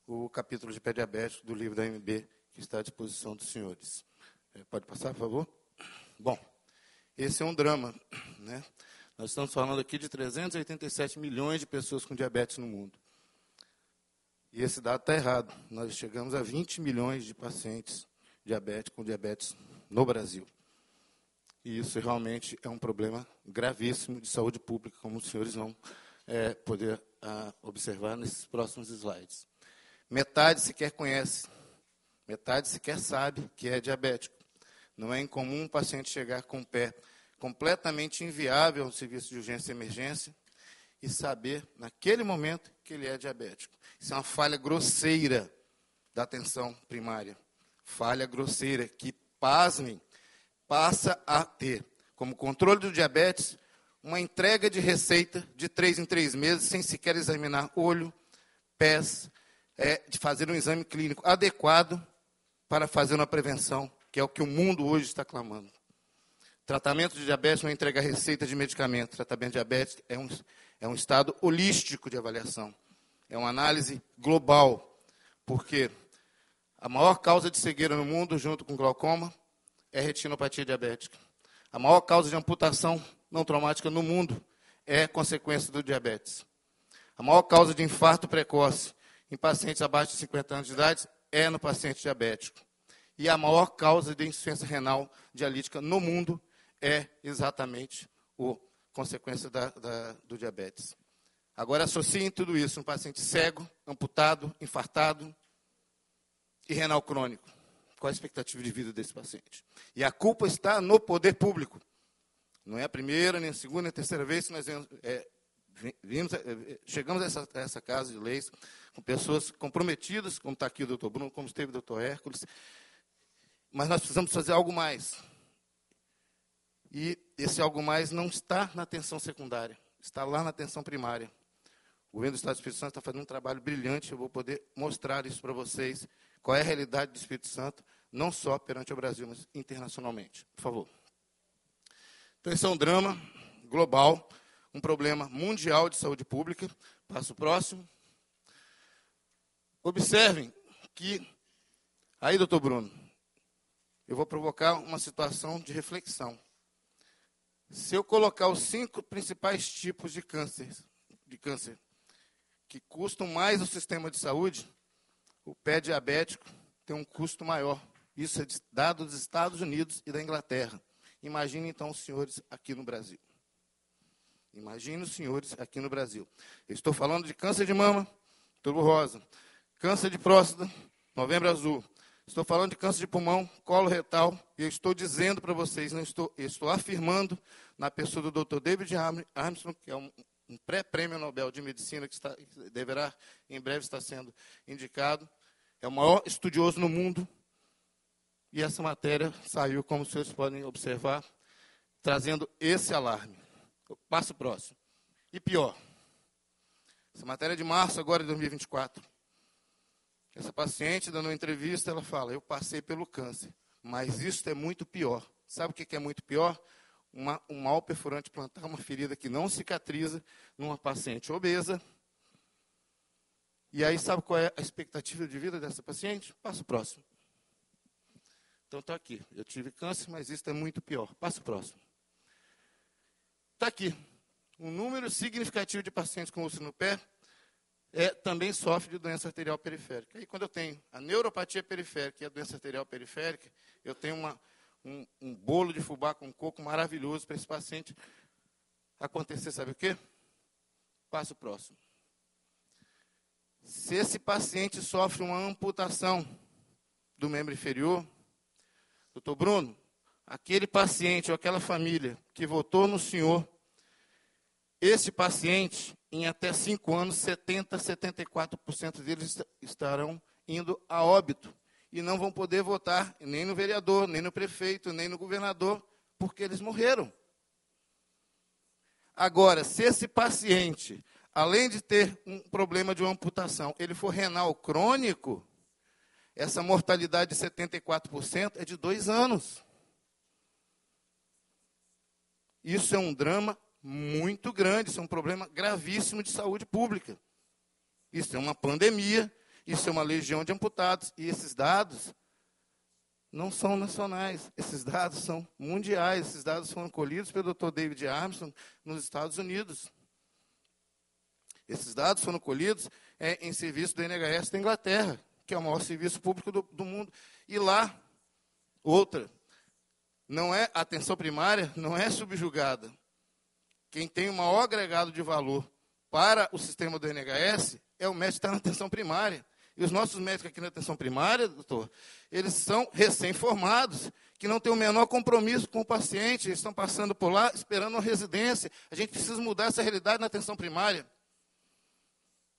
Speaker 4: o capítulo de pé diabético do livro da AMB, que está à disposição dos senhores. Pode passar, por favor? Bom, esse é um drama, né? Nós estamos falando aqui de 387 milhões de pessoas com diabetes no mundo. E esse dado está errado. Nós chegamos a 20 milhões de pacientes diabéticos com diabetes no Brasil. E isso realmente é um problema gravíssimo de saúde pública, como os senhores vão poder observar nesses próximos slides. Metade sequer conhece, metade sequer sabe que é diabético. Não é incomum um paciente chegar com o pé completamente inviável ao serviço de urgência e emergência e saber, naquele momento, que ele é diabético. Isso é uma falha grosseira da atenção primária. Falha grosseira que, pasmem, passa a ter, como controle do diabetes, uma entrega de receita de 3 em 3 meses, sem sequer examinar olho, pés, de fazer um exame clínico adequado para fazer uma prevenção, que é o que o mundo hoje está clamando. Tratamento de diabetes não é entregar receita de medicamento. Tratamento de diabetes é um estado holístico de avaliação. É uma análise global, porque a maior causa de cegueira no mundo, junto com glaucoma, é retinopatia diabética. A maior causa de amputação não traumática no mundo é consequência do diabetes. A maior causa de infarto precoce em pacientes abaixo de 50 anos de idade é no paciente diabético. E a maior causa de insuficiência renal dialítica no mundo é exatamente a consequência do diabetes. Agora, associem tudo isso, um paciente cego, amputado, infartado e renal crônico. Qual a expectativa de vida desse paciente? E a culpa está no poder público. Não é a primeira, nem a segunda, nem a terceira vez que nós chegamos a essa casa de leis com pessoas comprometidas, como está aqui o doutor Bruno, como esteve o doutor Hércules, mas nós precisamos fazer algo mais. E esse algo mais não está na atenção secundária, está lá na atenção primária. O governo do Estado do Espírito Santo está fazendo um trabalho brilhante, eu vou poder mostrar isso para vocês, qual é a realidade do Espírito Santo, não só perante o Brasil, mas internacionalmente. Por favor. Então, esse é um drama global, um problema mundial de saúde pública. Passo o próximo. Observem que, aí, doutor Bruno, eu vou provocar uma situação de reflexão. Se eu colocar os 5 principais tipos de câncer que custam mais ao sistema de saúde, o pé diabético tem um custo maior. Isso é dado dos Estados Unidos e da Inglaterra. Imaginem, então, os senhores aqui no Brasil. Imagine os senhores aqui no Brasil. Eu estou falando de câncer de mama, Outubro Rosa, câncer de próstata, Novembro Azul. Estou falando de câncer de pulmão, colo retal, e eu estou dizendo para vocês, eu estou afirmando na pessoa do Dr. David Armstrong, que é um pré-prêmio Nobel de Medicina, que deverá em breve estar sendo indicado, é o maior estudioso no mundo, e essa matéria saiu, como vocês podem observar, trazendo esse alarme. Passo próximo. E pior, essa matéria é de março agora de 2024. Essa paciente, dando uma entrevista, ela fala, eu passei pelo câncer, mas isso é muito pior. Sabe o que é muito pior? Um mal perfurante plantar, uma ferida que não cicatriza numa paciente obesa. E aí, sabe qual é a expectativa de vida dessa paciente? Passo próximo. Então, está aqui. Eu tive câncer, mas isso é muito pior. Passo próximo. Está aqui. Um número significativo de pacientes com úlcera no pé também sofre de doença arterial periférica. E quando eu tenho a neuropatia periférica e a doença arterial periférica, eu tenho um bolo de fubá com coco maravilhoso para esse paciente acontecer, sabe o quê? Passo próximo. Se esse paciente sofre uma amputação do membro inferior, doutor Bruno, aquele paciente ou aquela família que votou no senhor, esse paciente, em até 5 anos, 70%, 74% deles estarão indo a óbito. E não vão poder votar nem no vereador, nem no prefeito, nem no governador, porque eles morreram. Agora, se esse paciente, além de ter um problema de uma amputação, ele for renal crônico, essa mortalidade de 74% é de 2 anos. Isso é um drama muito grande, isso é um problema gravíssimo de saúde pública. Isso é uma pandemia, isso é uma legião de amputados, e esses dados não são nacionais, esses dados são mundiais, esses dados foram colhidos pelo Dr. David Armstrong nos Estados Unidos. Esses dados foram colhidos em serviço do NHS da Inglaterra, que é o maior serviço público do mundo. E lá, outra, não é atenção primária, não é subjugada. Quem tem o maior agregado de valor para o sistema do NHS é o médico que está na atenção primária. E os nossos médicos aqui na atenção primária, doutor, eles são recém-formados, que não têm o menor compromisso com o paciente, eles estão passando por lá, esperando uma residência. A gente precisa mudar essa realidade na atenção primária.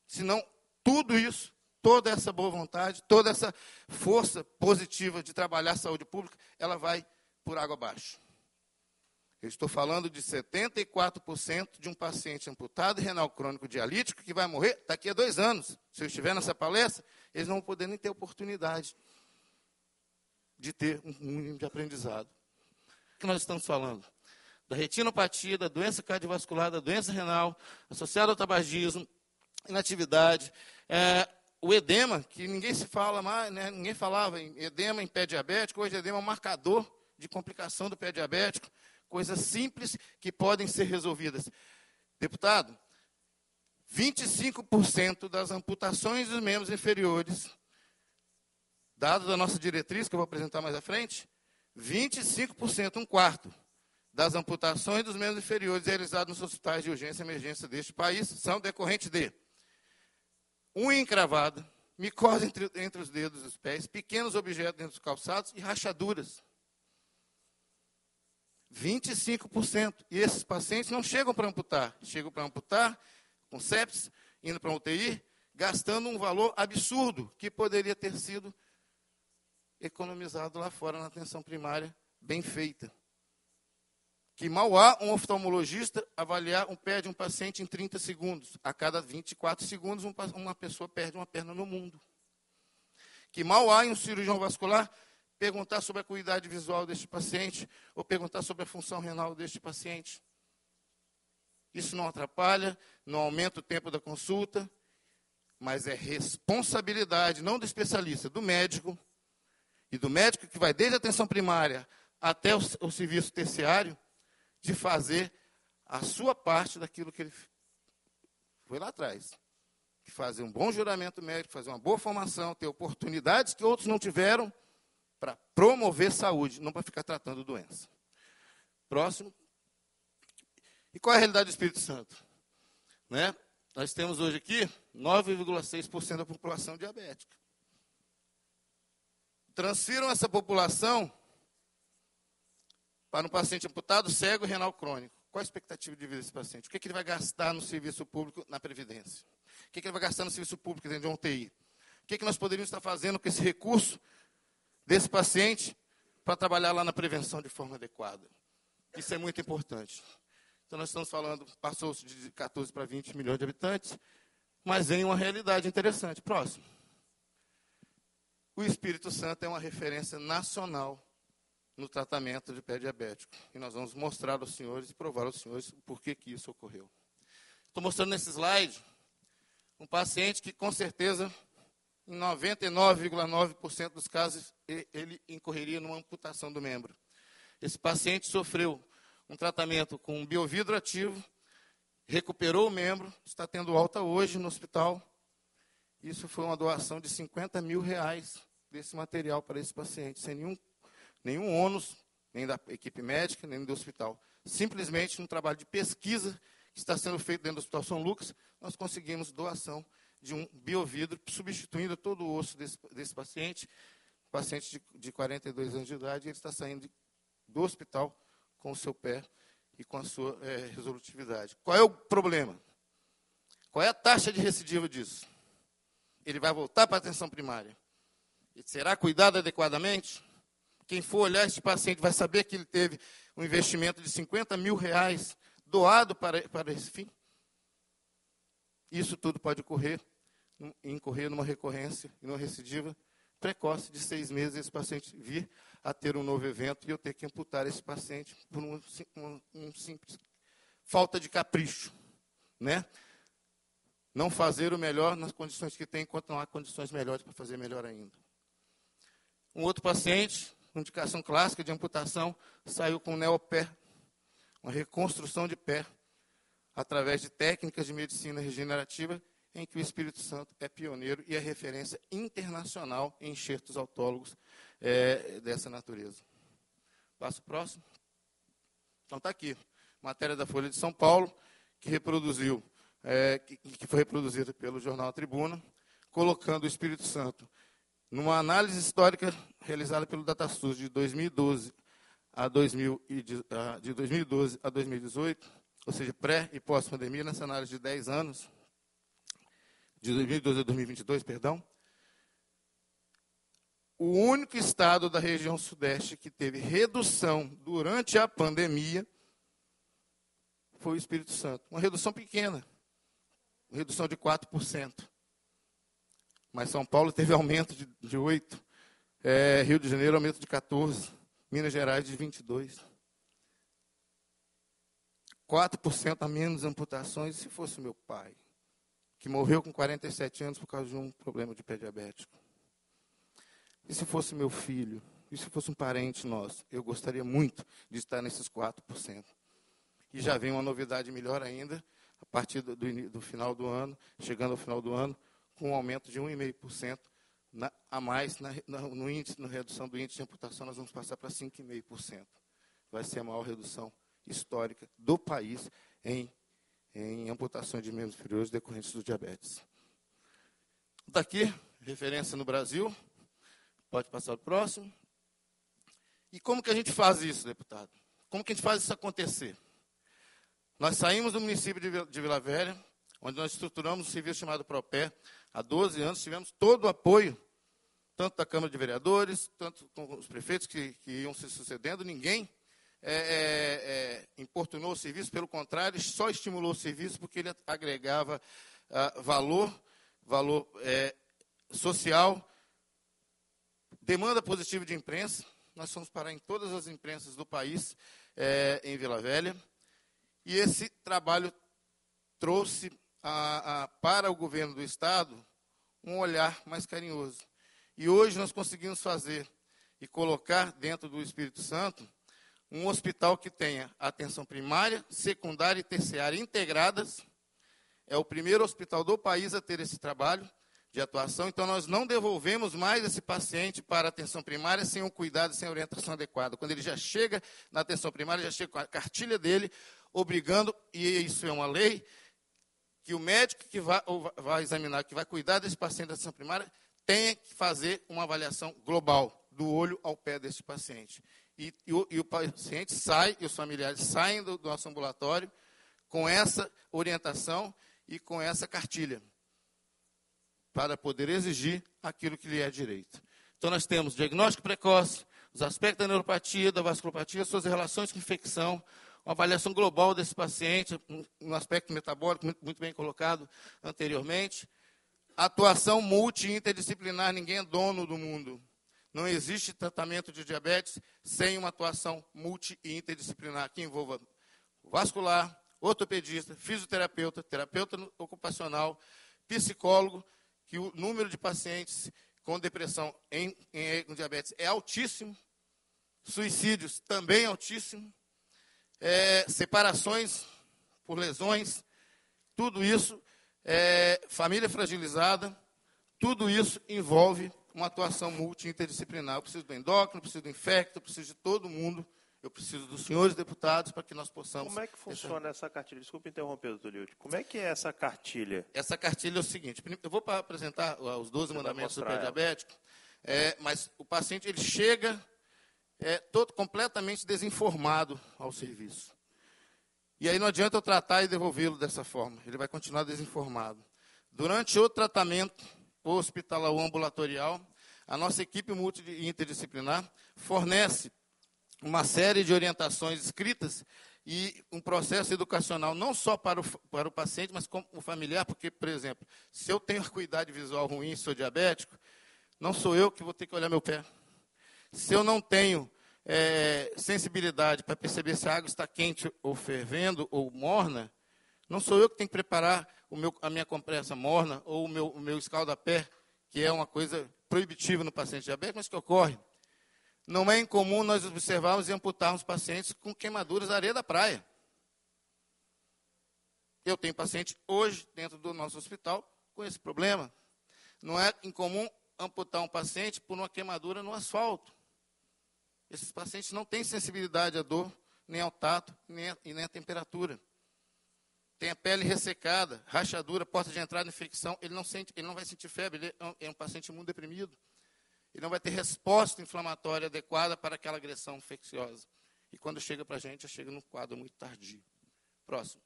Speaker 4: Senão, tudo isso, toda essa boa vontade, toda essa força positiva de trabalhar a saúde pública, ela vai por água abaixo. Eu estou falando de 74% de um paciente amputado e renal crônico dialítico que vai morrer daqui a 2 anos. Se eu estiver nessa palestra, eles não vão poder nem ter oportunidade de ter um mínimo de aprendizado. O que nós estamos falando? Da retinopatia, da doença cardiovascular, da doença renal, associada ao tabagismo, inatividade, o edema, que ninguém se fala mais, né? Ninguém falava em edema em pé diabético, hoje edema é um marcador de complicação do pé diabético, coisas simples que podem ser resolvidas. Deputado, 25% das amputações dos membros inferiores, dados da nossa diretriz, que eu vou apresentar mais à frente, 25%, 1/4, das amputações dos membros inferiores realizadas nos hospitais de urgência e emergência deste país são decorrentes de unha encravada, micose entre os dedos dos pés, pequenos objetos dentro dos calçados e rachaduras. 25%. E esses pacientes não chegam para amputar. Chegam para amputar com sepsis, indo para a UTI, gastando um valor absurdo que poderia ter sido economizado lá fora na atenção primária, bem feita. Que mal há um oftalmologista avaliar um pé de um paciente em 30 segundos. A cada 24 segundos, uma pessoa perde uma perna no mundo. Que mal há em um cirurgião vascular perguntar sobre a acuidade visual deste paciente ou perguntar sobre a função renal deste paciente. Isso não atrapalha, não aumenta o tempo da consulta, mas é responsabilidade, não do especialista, do médico, e do médico que vai desde a atenção primária até o serviço terciário, de fazer a sua parte daquilo que ele foi lá atrás. De fazer um bom juramento médico, fazer uma boa formação, ter oportunidades que outros não tiveram, para promover saúde, não para ficar tratando doença. Próximo. E qual é a realidade do Espírito Santo? Né? Nós temos hoje aqui 9,6% da população diabética. Transfiram essa população para um paciente amputado, cego e renal crônico. Qual a expectativa de vida desse paciente? O que ele vai gastar no serviço público, na Previdência? O que ele vai gastar no serviço público dentro de uma UTI? O que nós poderíamos estar fazendo com esse recurso desse paciente para trabalhar lá na prevenção de forma adequada? Isso é muito importante. Então, nós estamos falando, passou-se de 14 para 20 milhões de habitantes, mas vem uma realidade interessante. Próximo. O Espírito Santo é uma referência nacional no tratamento de pé diabético. E nós vamos mostrar aos senhores e provar aos senhores o porquê que isso ocorreu. Estou mostrando nesse slide um paciente que, com certeza, em 99,9% dos casos, ele incorreria numa amputação do membro. Esse paciente sofreu um tratamento com um biovidro ativo, recuperou o membro, está tendo alta hoje no hospital. Isso foi uma doação de R$50 mil desse material para esse paciente, sem nenhum ônus, nem da equipe médica, nem do hospital. Simplesmente um trabalho de pesquisa que está sendo feito dentro do Hospital São Lucas, nós conseguimos doação de um biovidro, substituindo todo o osso desse paciente de 42 anos de idade, e ele está saindo do hospital com o seu pé e com a sua resolutividade. Qual é o problema? Qual é a taxa de recidiva disso? Ele vai voltar para a atenção primária. Ele será cuidado adequadamente? Quem for olhar esse paciente vai saber que ele teve um investimento de R$50 mil doado para esse fim? Isso tudo pode incorrer numa recorrência e numa recidiva precoce de 6 meses, esse paciente vir a ter um novo evento e eu ter que amputar esse paciente por um simples falta de capricho, né? Não fazer o melhor nas condições que tem, enquanto não há condições melhores para fazer melhor ainda. Um outro paciente, uma indicação clássica de amputação, saiu com neopé, uma reconstrução de pé, através de técnicas de medicina regenerativa, em que o Espírito Santo é pioneiro e é referência internacional em enxertos autólogos dessa natureza. Passo próximo. Então está aqui, matéria da Folha de São Paulo, que foi reproduzida pelo jornal A Tribuna, colocando o Espírito Santo numa análise histórica realizada pelo DataSUS de 2012 a 2018, ou seja, pré e pós-pandemia, nessa análise de 10 anos, de 2012 a 2022, perdão, o único estado da região sudeste que teve redução durante a pandemia foi o Espírito Santo. Uma redução pequena, uma redução de 4%. Mas São Paulo teve aumento de 8%, Rio de Janeiro aumento de 14%, Minas Gerais de 22%. 4% a menos amputações. E se fosse meu pai, que morreu com 47 anos por causa de um problema de pé diabético? E se fosse meu filho? E se fosse um parente nosso? Eu gostaria muito de estar nesses 4%. E já vem uma novidade melhor ainda, a partir do final do ano, chegando ao final do ano, com um aumento de 1,5% a mais na redução do índice de amputação, nós vamos passar para 5,5%. Vai ser a maior redução histórica do país em amputações de membros inferiores decorrentes do diabetes. Daqui, referência no Brasil. Pode passar o próximo. E como que a gente faz isso, deputado? Como que a gente faz isso acontecer? Nós saímos do município de Vila Velha, onde nós estruturamos um serviço chamado ProPé. Há 12 anos tivemos todo o apoio, tanto da Câmara de Vereadores, tanto com os prefeitos que iam se sucedendo. Ninguém importunou o serviço, pelo contrário, só estimulou o serviço porque ele agregava valor social, demanda positiva de imprensa. Nós fomos parar em todas as imprensas do país, em Vila Velha, e esse trabalho trouxe para o governo do Estado um olhar mais carinhoso. E hoje nós conseguimos fazer e colocar dentro do Espírito Santo um hospital que tenha atenção primária, secundária e terciária integradas. É o primeiro hospital do país a ter esse trabalho de atuação. Então, nós não devolvemos mais esse paciente para a atenção primária sem um cuidado, sem a orientação adequada. Quando ele já chega na atenção primária, já chega com a cartilha dele, obrigando, e isso é uma lei, que o médico que vai examinar, que vai cuidar desse paciente da atenção primária, tenha que fazer uma avaliação global, do olho ao pé desse paciente. E o paciente sai, e os familiares saem do nosso ambulatório com essa orientação e com essa cartilha, para poder exigir aquilo que lhe é direito. Então, nós temos diagnóstico precoce, os aspectos da neuropatia, da vasculopatia, suas relações com infecção, uma avaliação global desse paciente, um aspecto metabólico muito bem colocado anteriormente, atuação multi e interdisciplinar, ninguém é dono do mundo. Não existe tratamento de diabetes sem uma atuação multi e interdisciplinar, que envolva vascular, ortopedista, fisioterapeuta, terapeuta ocupacional, psicólogo, que o número de pacientes com depressão com diabetes é altíssimo, suicídios também altíssimo, separações por lesões, tudo isso, família fragilizada, tudo isso envolve uma atuação multi-interdisciplinar. Eu preciso do endócrino, eu preciso do infecto, eu preciso de todo mundo, eu preciso dos senhores deputados para que nós possamos...
Speaker 2: Como é que funciona essa cartilha? Desculpe interromper, doutor Lilde. Como é que é essa cartilha?
Speaker 4: Essa cartilha é o seguinte, eu vou apresentar os 12 mandamentos do pré-diabético, mas o paciente ele chega todo completamente desinformado ao serviço. E aí não adianta eu tratar e devolvê-lo dessa forma, ele vai continuar desinformado. Durante o tratamento hospitalar ou ambulatorial, a nossa equipe multi e interdisciplinar fornece uma série de orientações escritas e um processo educacional não só para o paciente, mas como o familiar, porque, por exemplo, se eu tenho acuidade visual ruim e sou diabético, não sou eu que vou ter que olhar meu pé. Se eu não tenho sensibilidade para perceber se a água está quente ou fervendo ou morna, não sou eu que tenho que preparar a minha compressa morna ou o meu escalda-pé, que é uma coisa proibitiva no paciente diabético, mas que ocorre. Não é incomum nós observarmos e amputarmos pacientes com queimaduras da areia da praia. Eu tenho paciente hoje, dentro do nosso hospital, com esse problema. Não é incomum amputar um paciente por uma queimadura no asfalto. Esses pacientes não têm sensibilidade à dor, nem ao tato, nem à temperatura. Tem a pele ressecada, rachadura, porta de entrada, infecção, ele não vai sentir febre, ele é um paciente imunodeprimido. Ele não vai ter resposta inflamatória adequada para aquela agressão infecciosa. E quando chega para a gente, chega num quadro muito tardio. Próximo.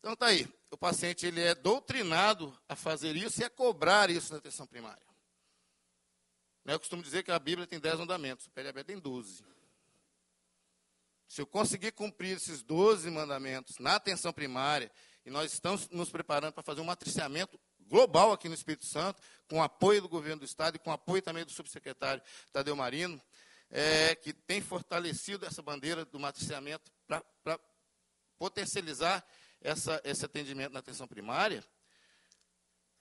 Speaker 4: Então, está aí. O paciente ele é doutrinado a fazer isso e a cobrar isso na atenção primária. Eu costumo dizer que a Bíblia tem 10 mandamentos, o pré-diabetes tem 12. Se eu conseguir cumprir esses 12 mandamentos na atenção primária, e nós estamos nos preparando para fazer um matriciamento global aqui no Espírito Santo, com apoio do governo do Estado e com apoio também do subsecretário Tadeu Marino, que tem fortalecido essa bandeira do matriciamento para potencializar esse atendimento na atenção primária.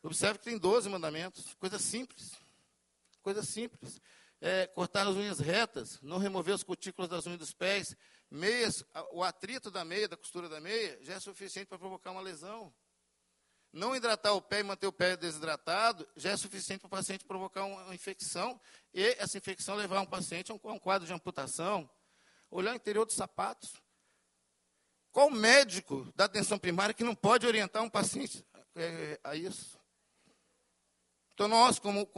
Speaker 4: Observe que tem 12 mandamentos, coisa simples. Coisa simples. Cortar as unhas retas, não remover as cutículas das unhas dos pés, meias, o atrito da meia, da costura da meia, já é suficiente para provocar uma lesão. Não hidratar o pé e manter o pé desidratado já é suficiente para o paciente provocar uma infecção e essa infecção levar um paciente a um quadro de amputação. Olhar o interior dos sapatos. Qual médico da atenção primária que não pode orientar um paciente a isso? Então, nós, como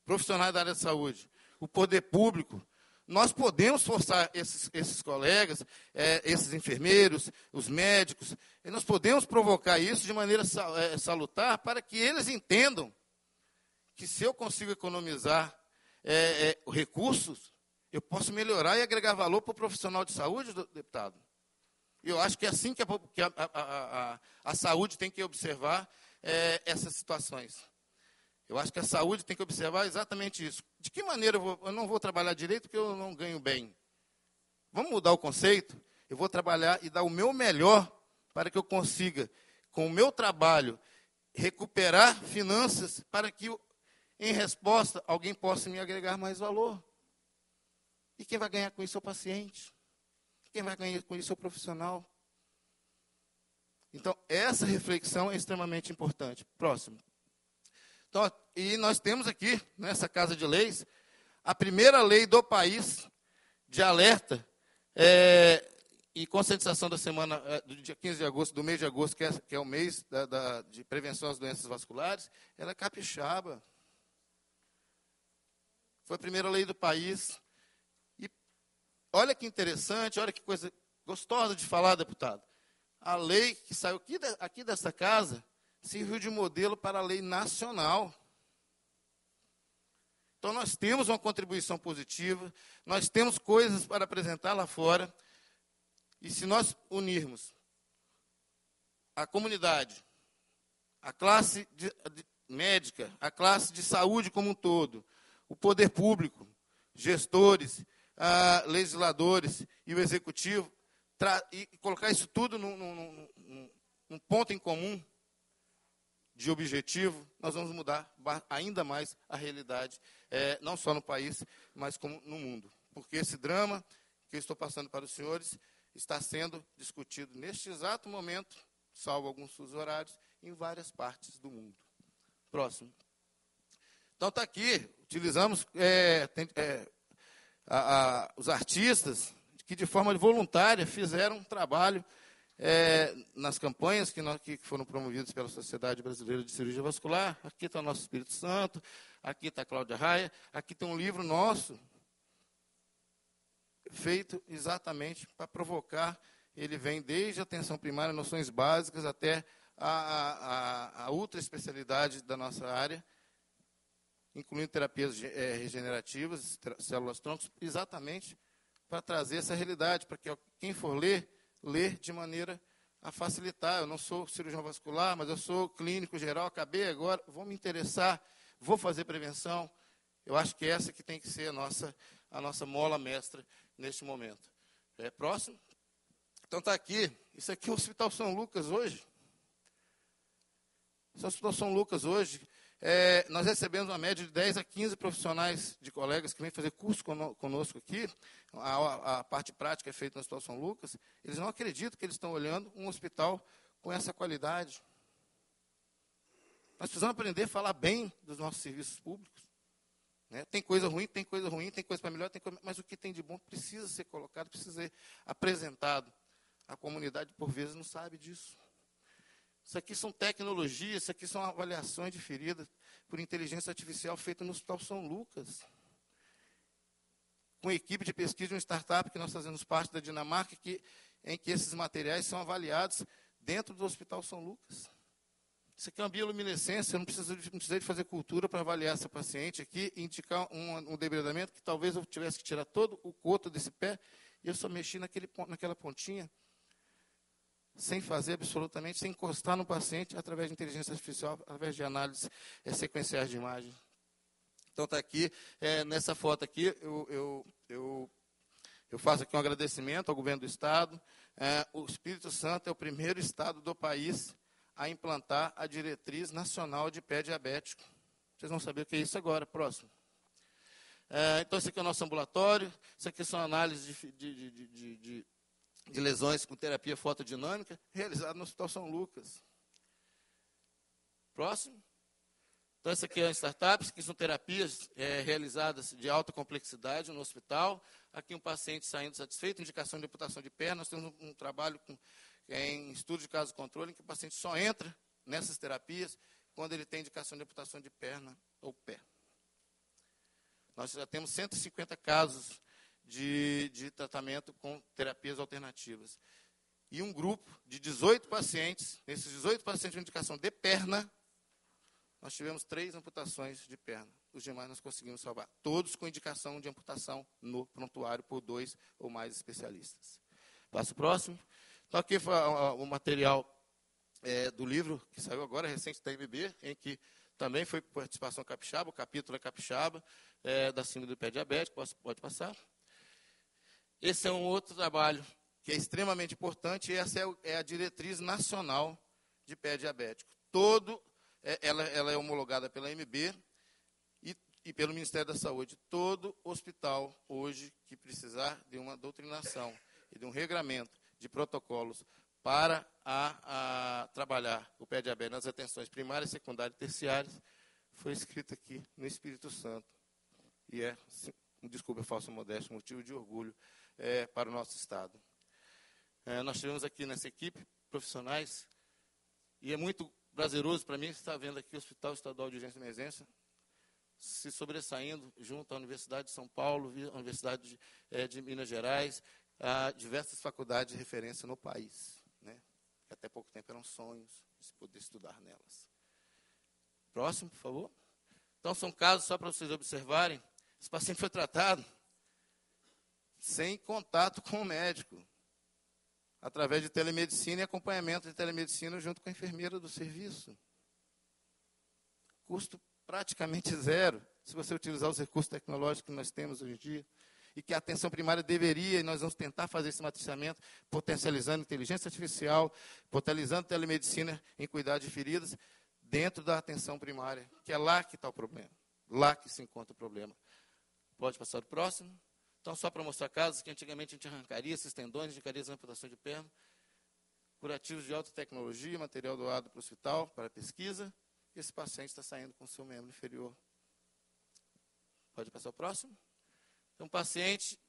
Speaker 4: profissionais da área de saúde, o poder público, nós podemos forçar esses colegas, esses enfermeiros, os médicos, e nós podemos provocar isso de maneira salutar para que eles entendam que se eu consigo economizar recursos, eu posso melhorar e agregar valor para o profissional de saúde, deputado. E eu acho que é assim que a saúde tem que observar essas situações. Eu acho que a saúde tem que observar exatamente isso. De que maneira eu não vou trabalhar direito porque eu não ganho bem? Vamos mudar o conceito? Eu vou trabalhar e dar o meu melhor para que eu consiga, com o meu trabalho, recuperar finanças para que, em resposta, alguém possa me agregar mais valor. E quem vai ganhar com isso é o paciente. Quem vai ganhar com isso é o profissional. Então, essa reflexão é extremamente importante. Próximo. Então, e nós temos aqui, nessa Casa de Leis, a primeira lei do país de alerta e conscientização da semana do dia 15 de agosto, do mês de agosto, que é o mês de prevenção às doenças vasculares, ela é capixaba. Foi a primeira lei do país. E olha que interessante, olha que coisa gostosa de falar, deputado. A lei que saiu aqui dessa casa serviu de modelo para a lei nacional. Então, nós temos uma contribuição positiva, nós temos coisas para apresentar lá fora, e se nós unirmos a comunidade, a classe médica, a classe de saúde como um todo, o poder público, gestores, legisladores e o executivo, e colocar isso tudo num ponto em comum de objetivo, nós vamos mudar ainda mais a realidade, não só no país, mas como no mundo. Porque esse drama que eu estou passando para os senhores está sendo discutido neste exato momento, salvo alguns fusos horários, em várias partes do mundo. Próximo. Então, está aqui, utilizamos os artistas que, de forma voluntária, fizeram um trabalho nas campanhas que foram promovidas pela Sociedade Brasileira de Cirurgia Vascular. Aqui está o nosso Espírito Santo, aqui está a Cláudia Raia, aqui tem um livro nosso, feito exatamente para provocar. Ele vem desde a atenção primária, noções básicas, até a ultra especialidade da nossa área, incluindo terapias regenerativas, células-troncos, exatamente para trazer essa realidade, para que quem for ler de maneira a facilitar. Eu não sou cirurgião vascular, mas eu sou clínico geral, acabei agora, vou me interessar, vou fazer prevenção. Eu acho que essa que tem que ser a nossa mola mestra neste momento. Próximo. Então está aqui, isso aqui é o Hospital São Lucas hoje. Esse é o Hospital São Lucas hoje. Nós recebemos uma média de 10 a 15 profissionais de colegas que vêm fazer curso conosco aqui. A parte prática é feita no Hospital São Lucas. Eles não acreditam que eles estão olhando um hospital com essa qualidade. Nós precisamos aprender a falar bem dos nossos serviços públicos. Né? Tem coisa ruim, tem coisa para melhor, mas o que tem de bom precisa ser colocado, precisa ser apresentado. A comunidade, por vezes, não sabe disso. Isso aqui são tecnologias, isso aqui são avaliações de feridas por inteligência artificial feita no Hospital São Lucas. Com equipe de pesquisa de uma startup que nós fazemos parte da Dinamarca, em que esses materiais são avaliados dentro do Hospital São Lucas. Isso aqui é uma bioluminescência, eu não precisei de fazer cultura para avaliar essa paciente aqui e indicar um debridamento que talvez eu tivesse que tirar todo o coto desse pé e eu só mexi naquela pontinha, sem fazer absolutamente, sem encostar no paciente, através de inteligência artificial, através de análises sequenciais de imagem. Então, está aqui, nessa foto aqui, eu faço aqui um agradecimento ao governo do Estado. O Espírito Santo é o primeiro estado do país a implantar a diretriz nacional de pé diabético. Vocês vão saber o que é isso agora. Próximo. Então, esse aqui é o nosso ambulatório. Isso aqui são análises de lesões com terapia fotodinâmica, realizado no Hospital São Lucas. Próximo. Então, essa aqui é uma startup, que são terapias realizadas de alta complexidade no hospital. Aqui um paciente saindo satisfeito, indicação de amputação de perna. Nós temos um trabalho em estudo de caso controle, em que o paciente só entra nessas terapias quando ele tem indicação de amputação de perna ou pé. Nós já temos 150 casos de tratamento com terapias alternativas. E um grupo de 18 pacientes, nesses 18 pacientes de indicação de perna, nós tivemos 3 amputações de perna. Os demais nós conseguimos salvar. Todos com indicação de amputação no prontuário por 2 ou mais especialistas. Passo próximo. Então, aqui foi o material do livro que saiu agora, recente da MB, em que também foi participação capixaba, o capítulo é capixaba, da síndrome do pé diabético, pode passar. Esse é um outro trabalho que é extremamente importante, e essa é a diretriz nacional de pé diabético. Ela é homologada pela MB e pelo Ministério da Saúde. Todo hospital hoje que precisar de uma doutrinação e de um regramento de protocolos para trabalhar o pé diabético nas atenções primárias, secundárias e terciárias, foi escrito aqui no Espírito Santo. E desculpa a falsa modéstia, motivo de orgulho para o nosso Estado. Nós tivemos aqui nessa equipe profissionais, e é muito prazeroso para mim estar vendo aqui o Hospital Estadual de Urgência e Emergência se sobressaindo junto à Universidade de São Paulo, à Universidade de Minas Gerais, a diversas faculdades de referência no país, né? Que até pouco tempo eram sonhos de se poder estudar nelas. Próximo, por favor. Então, são casos, só para vocês observarem, esse paciente foi tratado sem contato com o médico, através de telemedicina e acompanhamento de telemedicina junto com a enfermeira do serviço. Custo praticamente zero, se você utilizar os recursos tecnológicos que nós temos hoje em dia, e que a atenção primária deveria, e nós vamos tentar fazer esse matriciamento, potencializando inteligência artificial, potencializando telemedicina em cuidar de feridas, dentro da atenção primária, que é lá que está o problema, lá que se encontra o problema. Pode passar o próximo. Então, só para mostrar casos que antigamente a gente arrancaria esses tendões, indicaria as amputações de perna, curativos de alta tecnologia, material doado para o hospital, para pesquisa, e esse paciente está saindo com o seu membro inferior. Pode passar o próximo? Então, um paciente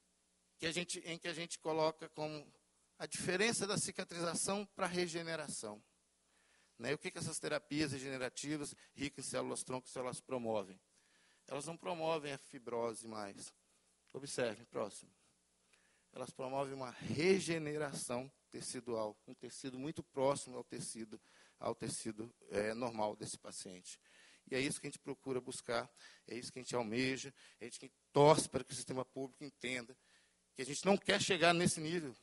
Speaker 4: em que a gente coloca como a diferença da cicatrização para a regeneração. Né? E o que essas terapias regenerativas, ricas em células-tronco e células promovem? Elas não promovem a fibrose mais. Observe, próximo. Elas promovem uma regeneração tecidual, um tecido muito próximo ao tecido normal desse paciente. E é isso que a gente procura buscar, é isso que a gente almeja, é isso que a gente torce para que o sistema público entenda, que a gente não quer chegar nesse nível,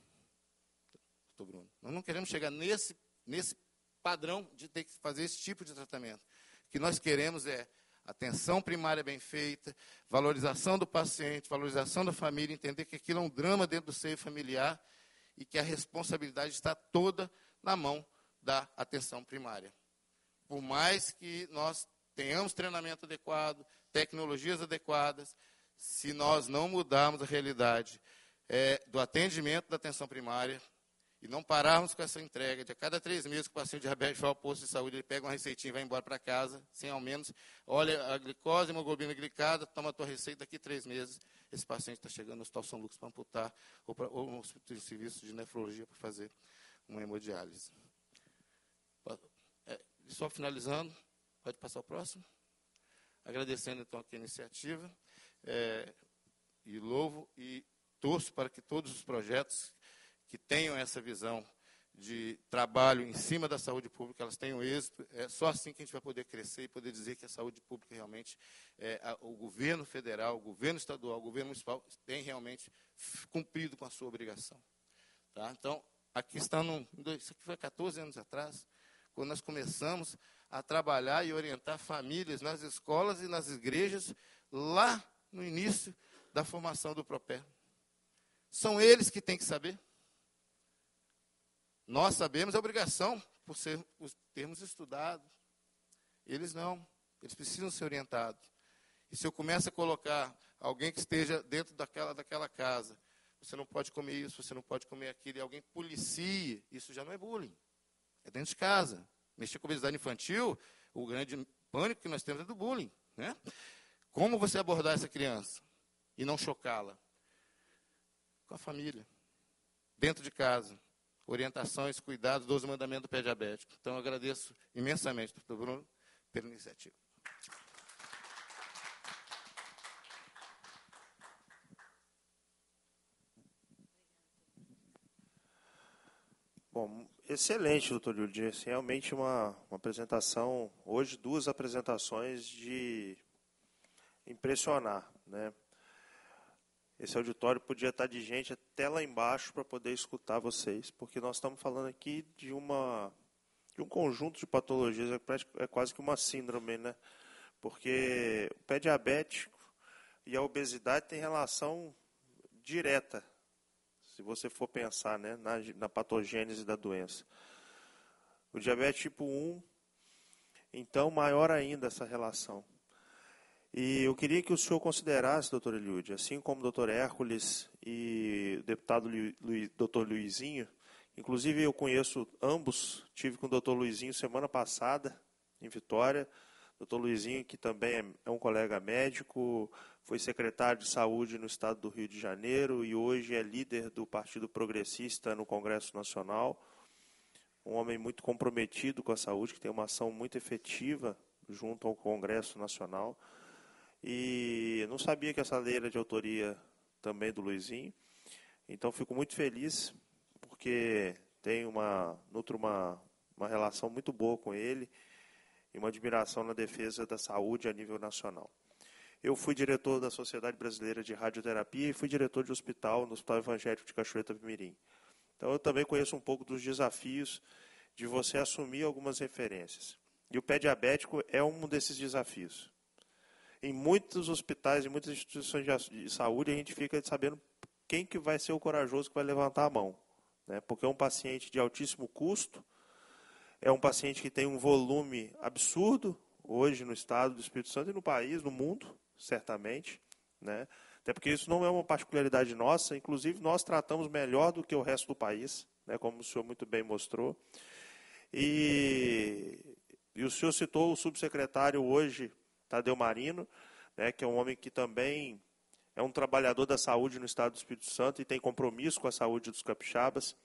Speaker 4: doutor Bruno. Nós não queremos chegar nesse padrão de ter que fazer esse tipo de tratamento. O que nós queremos é atenção primária bem feita, valorização do paciente, valorização da família, entender que aquilo é um drama dentro do seio familiar e que a responsabilidade está toda na mão da atenção primária. Por mais que nós tenhamos treinamento adequado, tecnologias adequadas, se nós não mudarmos a realidade do atendimento da atenção primária e não pararmos com essa entrega, de a cada 3 meses que o paciente diabético vai ao posto de saúde, ele pega uma receitinha e vai embora para casa, sem ao menos, olha a glicose, a hemoglobina glicada, toma a tua receita, daqui 3 meses, esse paciente está chegando no Hospital São Lucas para amputar, ou no serviço de nefrologia para fazer uma hemodiálise. Só finalizando, pode passar o próximo. Agradecendo, então, aqui a iniciativa, e louvo e torço para que todos os projetos que tenham essa visão de trabalho em cima da saúde pública, elas tenham êxito. É só assim que a gente vai poder crescer e poder dizer que a saúde pública realmente, o governo federal, o governo estadual, o governo municipal, tem realmente cumprido com a sua obrigação. Tá? Então, aqui está, isso aqui foi 14 anos atrás, quando nós começamos a trabalhar e orientar famílias nas escolas e nas igrejas, lá no início da formação do Propé. São eles que têm que saber. Nós sabemos a obrigação, por termos estudado. Eles não, eles precisam ser orientados. E se eu começo a colocar alguém que esteja dentro daquela casa, você não pode comer isso, você não pode comer aquilo, e alguém policia, isso já não é bullying. É dentro de casa. Mexer com obesidade infantil, o grande pânico que nós temos é do bullying. Né? Como você abordar essa criança e não chocá-la? Com a família, dentro de casa. Orientações, cuidados, 12 mandamentos do pé diabético. Então, eu agradeço imensamente, doutor Bruno, pela iniciativa.
Speaker 2: Bom, excelente, doutor Yuri. Realmente uma apresentação, hoje 2 apresentações de impressionar, né? Esse auditório podia estar de gente até lá embaixo para poder escutar vocês, porque nós estamos falando aqui de um conjunto de patologias, é quase que uma síndrome, né? Porque o pé diabético e a obesidade têm relação direta, se você for pensar, né, na patogênese da doença. O diabetes tipo 1, então, maior ainda essa relação. E eu queria que o senhor considerasse, doutor Eliude, assim como o doutor Hércules e o deputado doutor Luizinho, inclusive eu conheço ambos, tive com o doutor Luizinho semana passada, em Vitória, Dr. Luizinho, que também é um colega médico, foi secretário de Saúde no estado do Rio de Janeiro e hoje é líder do Partido Progressista no Congresso Nacional. Um homem muito comprometido com a saúde, que tem uma ação muito efetiva junto ao Congresso Nacional. E eu não sabia que essa lei era de autoria também do Luizinho. Então, fico muito feliz, porque nutro uma relação muito boa com ele e uma admiração na defesa da saúde a nível nacional. Eu fui diretor da Sociedade Brasileira de Radioterapia e fui diretor de hospital no Hospital Evangélico de Cachoeira do Mirim. Então, eu também conheço um pouco dos desafios de você assumir algumas referências. E o pé diabético é um desses desafios. Em muitos hospitais e muitas instituições de saúde, a gente fica sabendo quem que vai ser o corajoso que vai levantar a mão, né? Porque é um paciente de altíssimo custo, é um paciente que tem um volume absurdo, hoje no estado do Espírito Santo e no país, no mundo, certamente, né? Até porque isso não é uma particularidade nossa, inclusive nós tratamos melhor do que o resto do país, né? Como o senhor muito bem mostrou. E o senhor citou o subsecretário hoje, Tadeu Marino, né, que é um homem que também é um trabalhador da saúde no estado do Espírito Santo e tem compromisso com a saúde dos capixabas.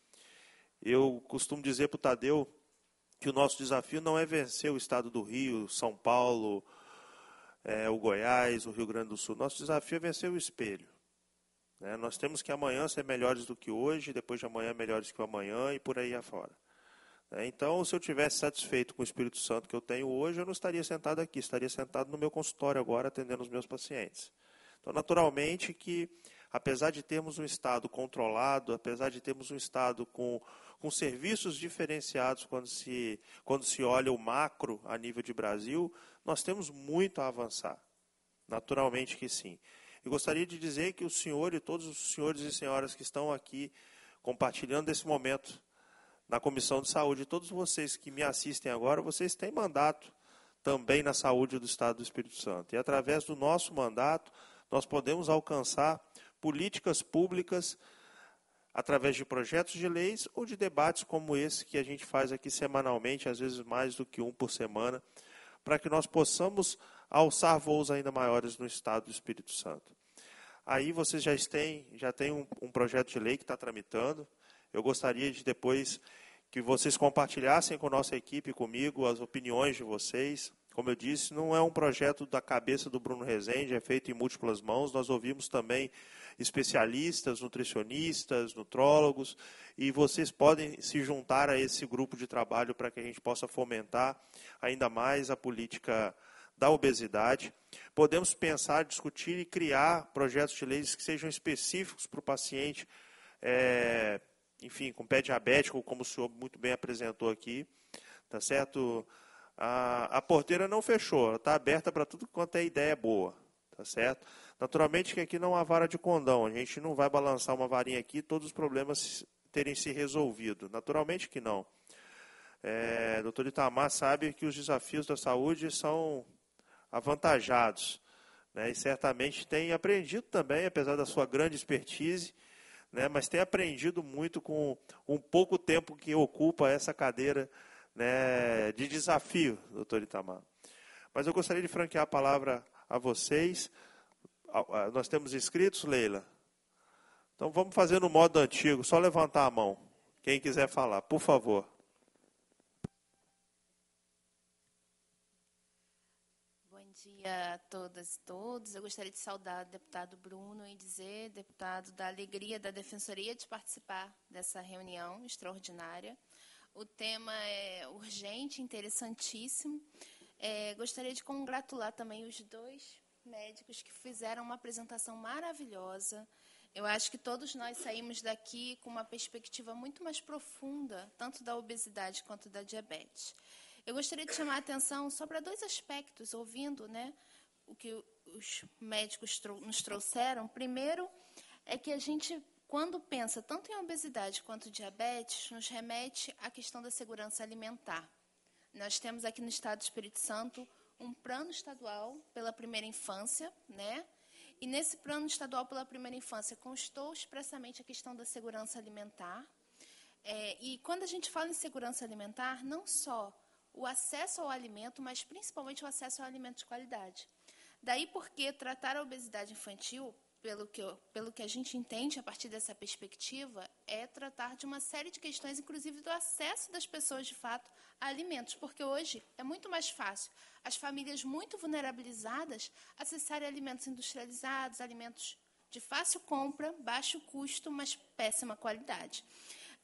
Speaker 2: Eu costumo dizer para o Tadeu que o nosso desafio não é vencer o estado do Rio, São Paulo, o Goiás, o Rio Grande do Sul. Nosso desafio é vencer o espelho. Né? Nós temos que amanhã ser melhores do que hoje, depois de amanhã melhores que o amanhã e por aí afora. Então, se eu tivesse satisfeito com o Espírito Santo que eu tenho hoje, eu não estaria sentado aqui, estaria sentado no meu consultório agora, atendendo os meus pacientes. Então, naturalmente que, apesar de termos um Estado controlado, apesar de termos um Estado com serviços diferenciados quando se olha o macro a nível de Brasil, nós temos muito a avançar. Naturalmente que sim. E gostaria de dizer que o senhor e todos os senhores e senhoras que estão aqui compartilhando esse momento na Comissão de Saúde, todos vocês que me assistem agora, vocês têm mandato também na saúde do Estado do Espírito Santo. E através do nosso mandato, nós podemos alcançar políticas públicas através de projetos de leis ou de debates como esse que a gente faz aqui semanalmente, às vezes mais do que um por semana, para que nós possamos alçar voos ainda maiores no Estado do Espírito Santo. Aí vocês já têm um projeto de lei que está tramitando. Eu gostaria de depois que vocês compartilhassem com a nossa equipe, comigo, as opiniões de vocês. Como eu disse, não é um projeto da cabeça do Bruno Rezende, é feito em múltiplas mãos. Nós ouvimos também especialistas, nutricionistas, nutrólogos, e vocês podem se juntar a esse grupo de trabalho para que a gente possa fomentar ainda mais a política da obesidade. Podemos pensar, discutir e criar projetos de leis que sejam específicos para o paciente, enfim, com pé diabético, como o senhor muito bem apresentou aqui, tá certo? A porteira não fechou, ela está aberta para tudo quanto é ideia boa, tá certo? Naturalmente que aqui não há vara de condão, a gente não vai balançar uma varinha aqui e todos os problemas terem se resolvido, naturalmente que não. Dr. Itamar sabe que os desafios da saúde são avantajados, né? E certamente tem aprendido também, apesar da sua grande expertise, né, mas tem aprendido muito com um pouco tempo que ocupa essa cadeira, né, de desafio, doutor Itamar. Mas eu gostaria de franquear a palavra a vocês. Nós temos inscritos, Leila? Então vamos fazer no modo antigo, só levantar a mão. Quem quiser falar, por favor.
Speaker 5: Bom dia a todas e todos. Eu gostaria de saudar o deputado Bruno e dizer, deputado, da alegria da Defensoria de participar dessa reunião extraordinária. O tema é urgente, interessantíssimo. Gostaria de congratular também os dois médicos que fizeram uma apresentação maravilhosa. Eu acho que todos nós saímos daqui com uma perspectiva muito mais profunda, tanto da obesidade quanto da diabetes. Eu gostaria de chamar a atenção só para dois aspectos, ouvindo, né, o que os médicos nos trouxeram. Primeiro, é que a gente, quando pensa tanto em obesidade quanto diabetes, nos remete à questão da segurança alimentar. Nós temos aqui no Estado do Espírito Santo um plano estadual pela primeira infância, né? E nesse plano estadual pela primeira infância constou expressamente a questão da segurança alimentar. E quando a gente fala em segurança alimentar, não só o acesso ao alimento, mas principalmente o acesso ao alimento de qualidade. Daí porque tratar a obesidade infantil, pelo que a gente entende a partir dessa perspectiva, é tratar de uma série de questões, inclusive do acesso das pessoas, de fato, a alimentos, porque hoje é muito mais fácil as famílias muito vulnerabilizadas acessarem alimentos industrializados, alimentos de fácil compra, baixo custo, mas péssima qualidade.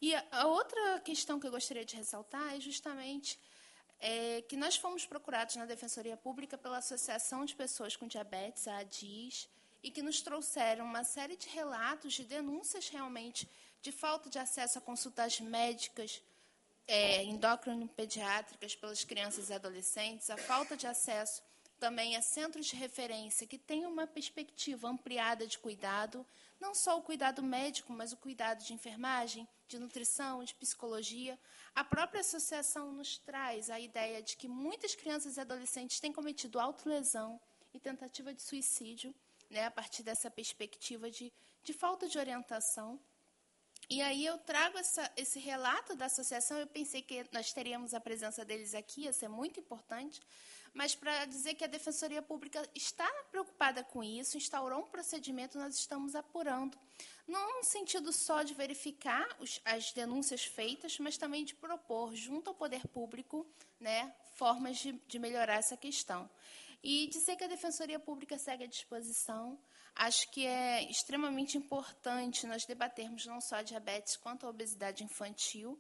Speaker 5: E a outra questão que eu gostaria de ressaltar é justamente que nós fomos procurados na Defensoria Pública pela Associação de Pessoas com Diabetes, a ADIS, e que nos trouxeram uma série de relatos de denúncias realmente de falta de acesso a consultas médicas, endócrino-pediátricas pelas crianças e adolescentes, a falta de acesso também a centros de referência que tenham uma perspectiva ampliada de cuidado, não só o cuidado médico, mas o cuidado de enfermagem, de nutrição, de psicologia. A própria associação nos traz a ideia de que muitas crianças e adolescentes têm cometido autolesão e tentativa de suicídio, né, a partir dessa perspectiva de falta de orientação. E aí eu trago esse relato da associação, eu pensei que nós teríamos a presença deles aqui, ia ser muito importante, mas para dizer que a Defensoria Pública está preocupada com isso, instaurou um procedimento, nós estamos apurando, não no sentido só de verificar as denúncias feitas, mas também de propor, junto ao poder público, né, formas de melhorar essa questão. E dizer que a Defensoria Pública segue à disposição. Acho que é extremamente importante nós debatermos não só a diabetes quanto a obesidade infantil.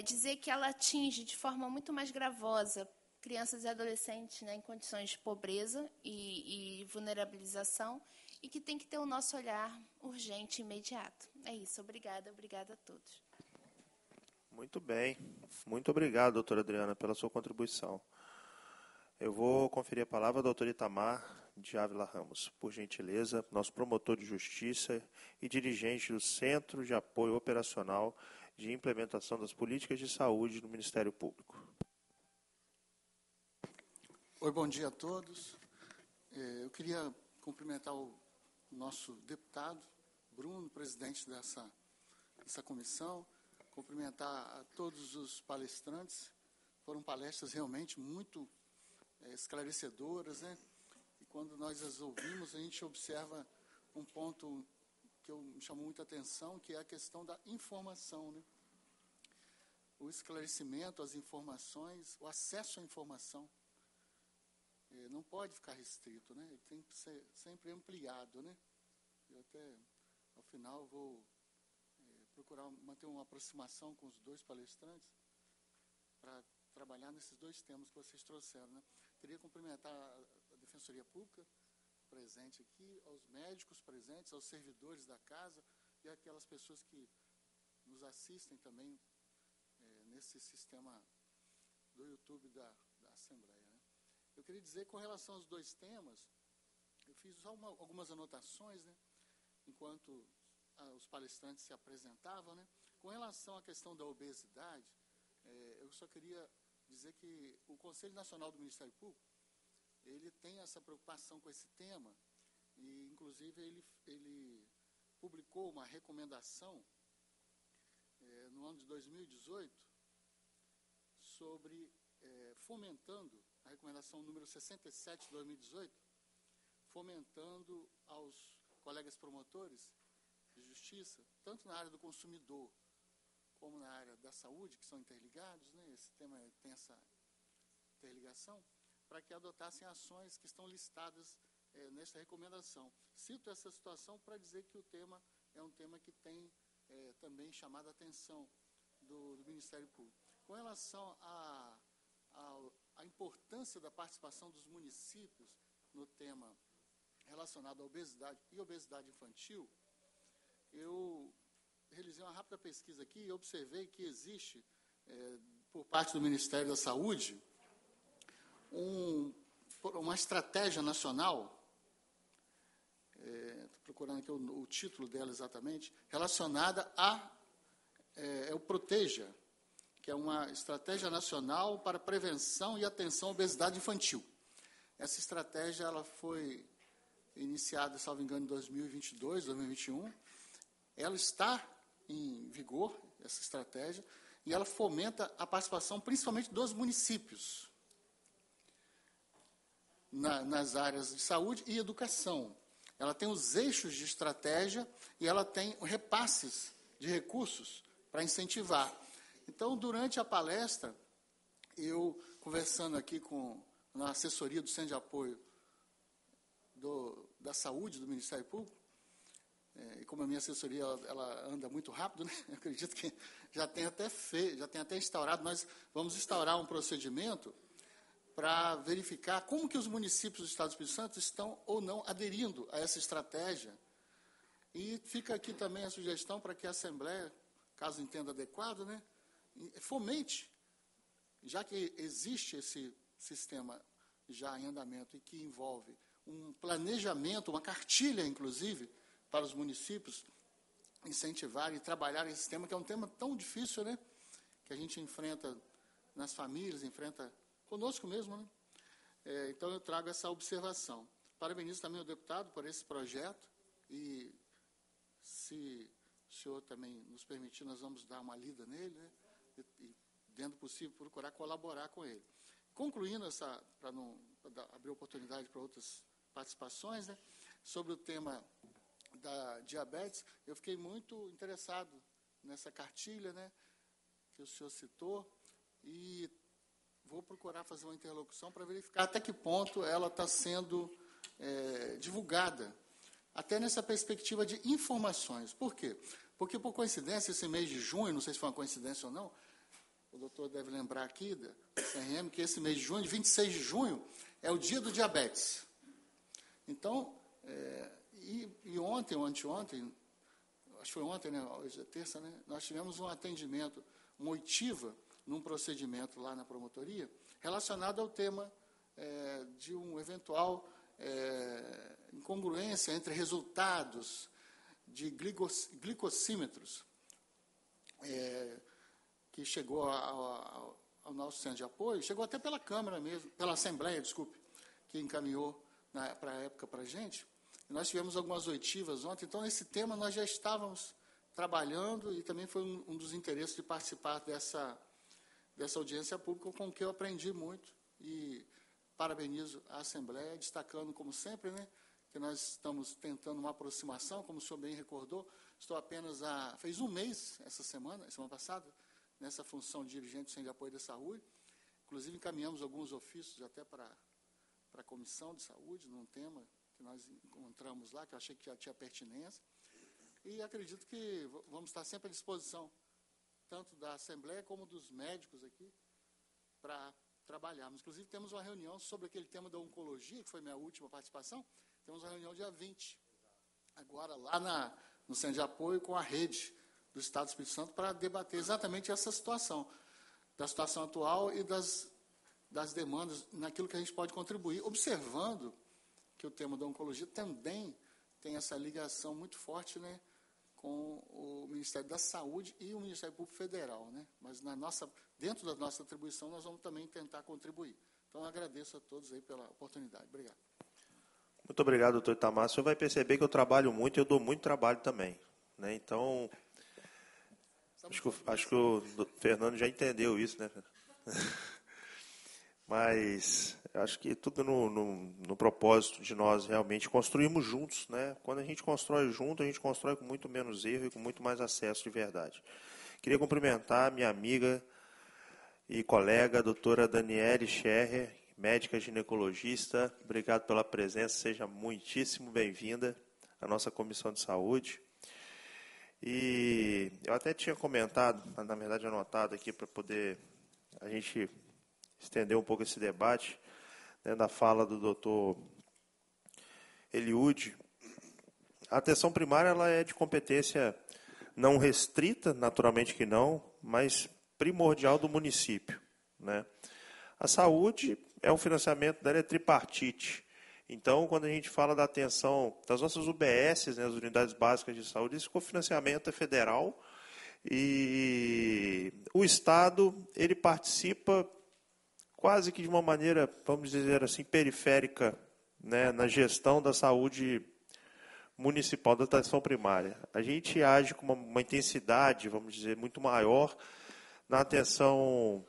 Speaker 5: Dizer que ela atinge de forma muito mais gravosa crianças e adolescentes, né, em condições de pobreza e vulnerabilização, e que tem que ter o nosso olhar urgente e imediato. É isso. Obrigada a todos.
Speaker 2: Muito bem. Muito obrigado, doutora Adriana, pela sua contribuição. Eu vou conferir a palavra ao doutor Itamar de Ávila Ramos, por gentileza, nosso promotor de justiça e dirigente do Centro de Apoio Operacional de Implementação das Políticas de Saúde do Ministério Público.
Speaker 6: Oi, bom dia a todos. Eu queria cumprimentar o nosso deputado, Bruno, presidente dessa comissão, cumprimentar a todos os palestrantes. Foram palestras realmente muito esclarecedoras, né? E quando nós as ouvimos, a gente observa um ponto que me chamou muita atenção, que é a questão da informação, né? O esclarecimento, as informações, o acesso à informação não pode ficar restrito, né? Ele tem que ser sempre ampliado, né? Eu até, ao final, vou procurar manter uma aproximação com os dois palestrantes para trabalhar nesses dois temas que vocês trouxeram, né? Queria cumprimentar a Defensoria Pública presente aqui, aos médicos presentes, aos servidores da casa e aquelas pessoas que nos assistem também nesse sistema do YouTube da Assembleia, né? Eu queria dizer, com relação aos dois temas, eu fiz só algumas anotações, né, enquanto os palestrantes se apresentavam, né? Com relação à questão da obesidade, eu só queria dizer que o Conselho Nacional do Ministério Público, ele tem essa preocupação com esse tema, e, inclusive, ele publicou uma recomendação no ano de 2018 sobre fomentando, a recomendação número 67 de 2018, fomentando aos colegas promotores de justiça, tanto na área do consumidor como na área da saúde, que são interligados, né? Esse tema tem essa interligação, para que adotassem ações que estão listadas nesta recomendação. Cito essa situação para dizer que o tema é um tema que tem também chamado a atenção do Ministério Público. Com relação à importância da participação dos municípios no tema relacionado à obesidade e obesidade infantil, eu realizei uma rápida pesquisa aqui e observei que existe, por parte do Ministério da Saúde, uma estratégia nacional, estou procurando aqui o título dela exatamente, relacionada o Proteja, que é uma estratégia nacional para prevenção e atenção à obesidade infantil. Essa estratégia ela foi iniciada, salvo engano, em 2022, 2021. Ela está em vigor, essa estratégia. e ela fomenta a participação principalmente dos municípios nas áreas de saúde e educação. Ela tem os eixos de estratégia e ela tem repasses de recursos para incentivar. Então, durante a palestra, eu, conversando aqui na assessoria do Centro de Apoio da Saúde do Ministério Público, e como a minha assessoria ela anda muito rápido, né? Eu acredito que já tem até instaurado, nós vamos instaurar um procedimento para verificar como que os municípios do Estado do Espírito Santo estão ou não aderindo a essa estratégia. E fica aqui também a sugestão para que a Assembleia, caso entenda adequado, né, fomente, já que existe esse sistema já em andamento e que envolve um planejamento, uma cartilha, inclusive, para os municípios incentivarem e trabalharem esse tema, que é um tema tão difícil, né, que a gente enfrenta nas famílias, enfrenta conosco mesmo, né? Então, eu trago essa observação. Parabenizo também o deputado por esse projeto e, se o senhor também nos permitir, nós vamos dar uma lida nele, né? E, dentro do possível, procurar colaborar com ele. Concluindo para não abrir oportunidade para outras participações, né? Sobre o tema da diabetes, eu fiquei muito interessado nessa cartilha, né, que o senhor citou, e vou procurar fazer uma interlocução para verificar até que ponto ela está sendo divulgada, até nessa perspectiva de informações. Por quê? Porque, por coincidência, esse mês de junho, não sei se foi uma coincidência ou não, o doutor deve lembrar aqui da CRM, que esse mês de junho, 26 de junho, é o dia do diabetes. Então, e ontem ou anteontem, acho que foi ontem, né, hoje é terça, né, nós tivemos um atendimento, uma oitiva, num procedimento lá na promotoria, relacionado ao tema de um eventual incongruência entre resultados de glicosímetros, que chegou ao nosso centro de apoio, chegou até pela Câmara mesmo, pela Assembleia, desculpe, que encaminhou para a época para a gente. E nós tivemos algumas oitivas ontem, então esse tema nós já estávamos trabalhando e também foi um dos interesses de participar dessa audiência pública, com que eu aprendi muito, e parabenizo a Assembleia, destacando, como sempre, né, que nós estamos tentando uma aproximação, como o senhor bem recordou, estou apenas fez um mês, semana passada, nessa função de dirigente do Centro de Apoio da Saúde, inclusive encaminhamos alguns ofícios até para a Comissão de Saúde, num tema que nós encontramos lá, que eu achei que já tinha pertinência, e acredito que vamos estar sempre à disposição, tanto da Assembleia como dos médicos aqui, para trabalharmos. Inclusive, temos uma reunião sobre aquele tema da oncologia, que foi minha última participação. Temos uma reunião dia 20, agora lá no Centro de Apoio, com a rede do Estado do Espírito Santo, para debater exatamente essa situação, da situação atual e das demandas, naquilo que a gente pode contribuir, observando que o tema da oncologia também tem essa ligação muito forte, né, com o Ministério da Saúde e o Ministério Público Federal, né? Mas dentro da nossa atribuição, nós vamos também tentar contribuir. Então, eu agradeço a todos aí pela oportunidade. Obrigado.
Speaker 2: Muito obrigado, doutor Itamar. O senhor vai perceber que eu trabalho muito e eu dou muito trabalho também, né? Então, acho que o Fernando já entendeu isso, né? Mas acho que tudo no propósito de nós realmente construirmos juntos, né? Quando a gente constrói junto, a gente constrói com muito menos erro e com muito mais acesso de verdade. Queria cumprimentar minha amiga e colega, a doutora Daniele Scherrer, médica ginecologista. Obrigado pela presença, seja muitíssimo bem-vinda à nossa Comissão de Saúde. E eu até tinha comentado, na verdade anotado aqui para poder a gente estender um pouco esse debate, né, da fala do doutor Eliúde. A atenção primária ela é de competência não restrita, naturalmente que não, mas primordial do município, né? A saúde é um financiamento dela, é tripartite. Então, quando a gente fala da atenção das nossas UBSs, né, as Unidades Básicas de Saúde, esse cofinanciamento é federal e o Estado ele participa quase que de uma maneira, vamos dizer assim, periférica, né, na gestão da saúde municipal, da atenção primária. A gente age com uma intensidade, vamos dizer, muito maior na atenção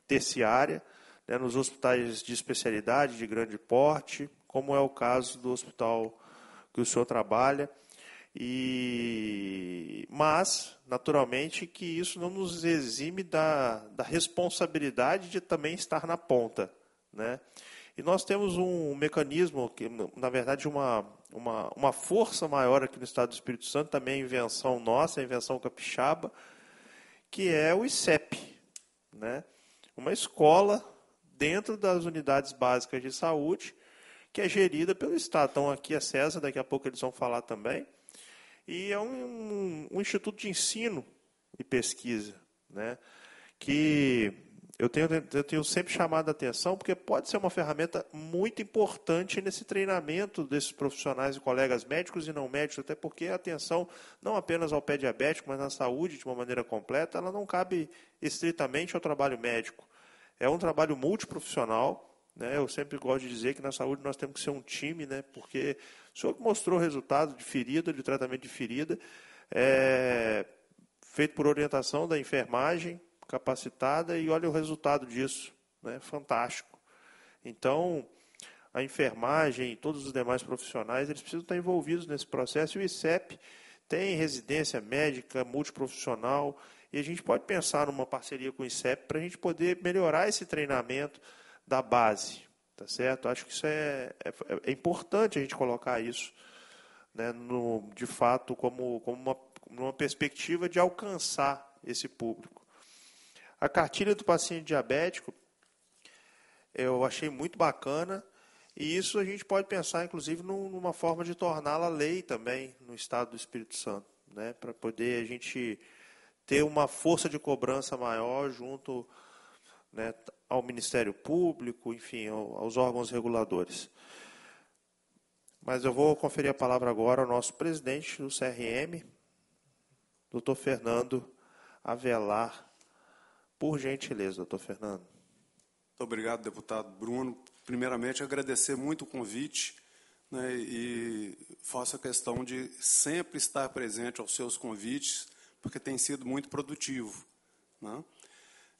Speaker 2: terciária, né, nos hospitais de especialidade, de grande porte, como é o caso do hospital que o senhor trabalha. Mas, naturalmente, que isso não nos exime da responsabilidade de também estar na ponta, né? E nós temos um mecanismo, que, na verdade, uma força maior aqui no Estado do Espírito Santo, também a invenção nossa, a invenção capixaba, que é o ICEP, né? Uma escola dentro das unidades básicas de saúde, que é gerida pelo Estado. Então, aqui a César, daqui a pouco eles vão falar também. E é um instituto de ensino e pesquisa, né, que eu tenho sempre chamado a atenção, porque pode ser uma ferramenta muito importante nesse treinamento desses profissionais e colegas médicos e não médicos, até porque a atenção não apenas ao pé diabético, mas na saúde de uma maneira completa, ela não cabe estritamente ao trabalho médico. É um trabalho multiprofissional, né? Eu sempre gosto de dizer que na saúde nós temos que ser um time, né? Porque o senhor mostrou resultado de ferida, de tratamento de ferida, feito por orientação da enfermagem capacitada, e olha o resultado disso, né? Fantástico. Então, a enfermagem e todos os demais profissionais, eles precisam estar envolvidos nesse processo, e o ICEP tem residência médica multiprofissional, e a gente pode pensar numa parceria com o ICEP para a gente poder melhorar esse treinamento da base, tá certo? Acho que isso é importante a gente colocar isso, né, de fato, como uma perspectiva de alcançar esse público. A cartilha do paciente diabético, eu achei muito bacana, e isso a gente pode pensar, inclusive, numa forma de torná-la lei também no Estado do Espírito Santo, né, para poder a gente ter uma força de cobrança maior junto, né, ao Ministério Público, enfim, aos órgãos reguladores. Mas eu vou conferir a palavra agora ao nosso presidente do CRM, doutor Fernando Avelar. Por gentileza, doutor Fernando.
Speaker 7: Muito obrigado, deputado Bruno. Primeiramente, agradecer muito o convite, né, e faço a questão de sempre estar presente aos seus convites, porque tem sido muito produtivo, né?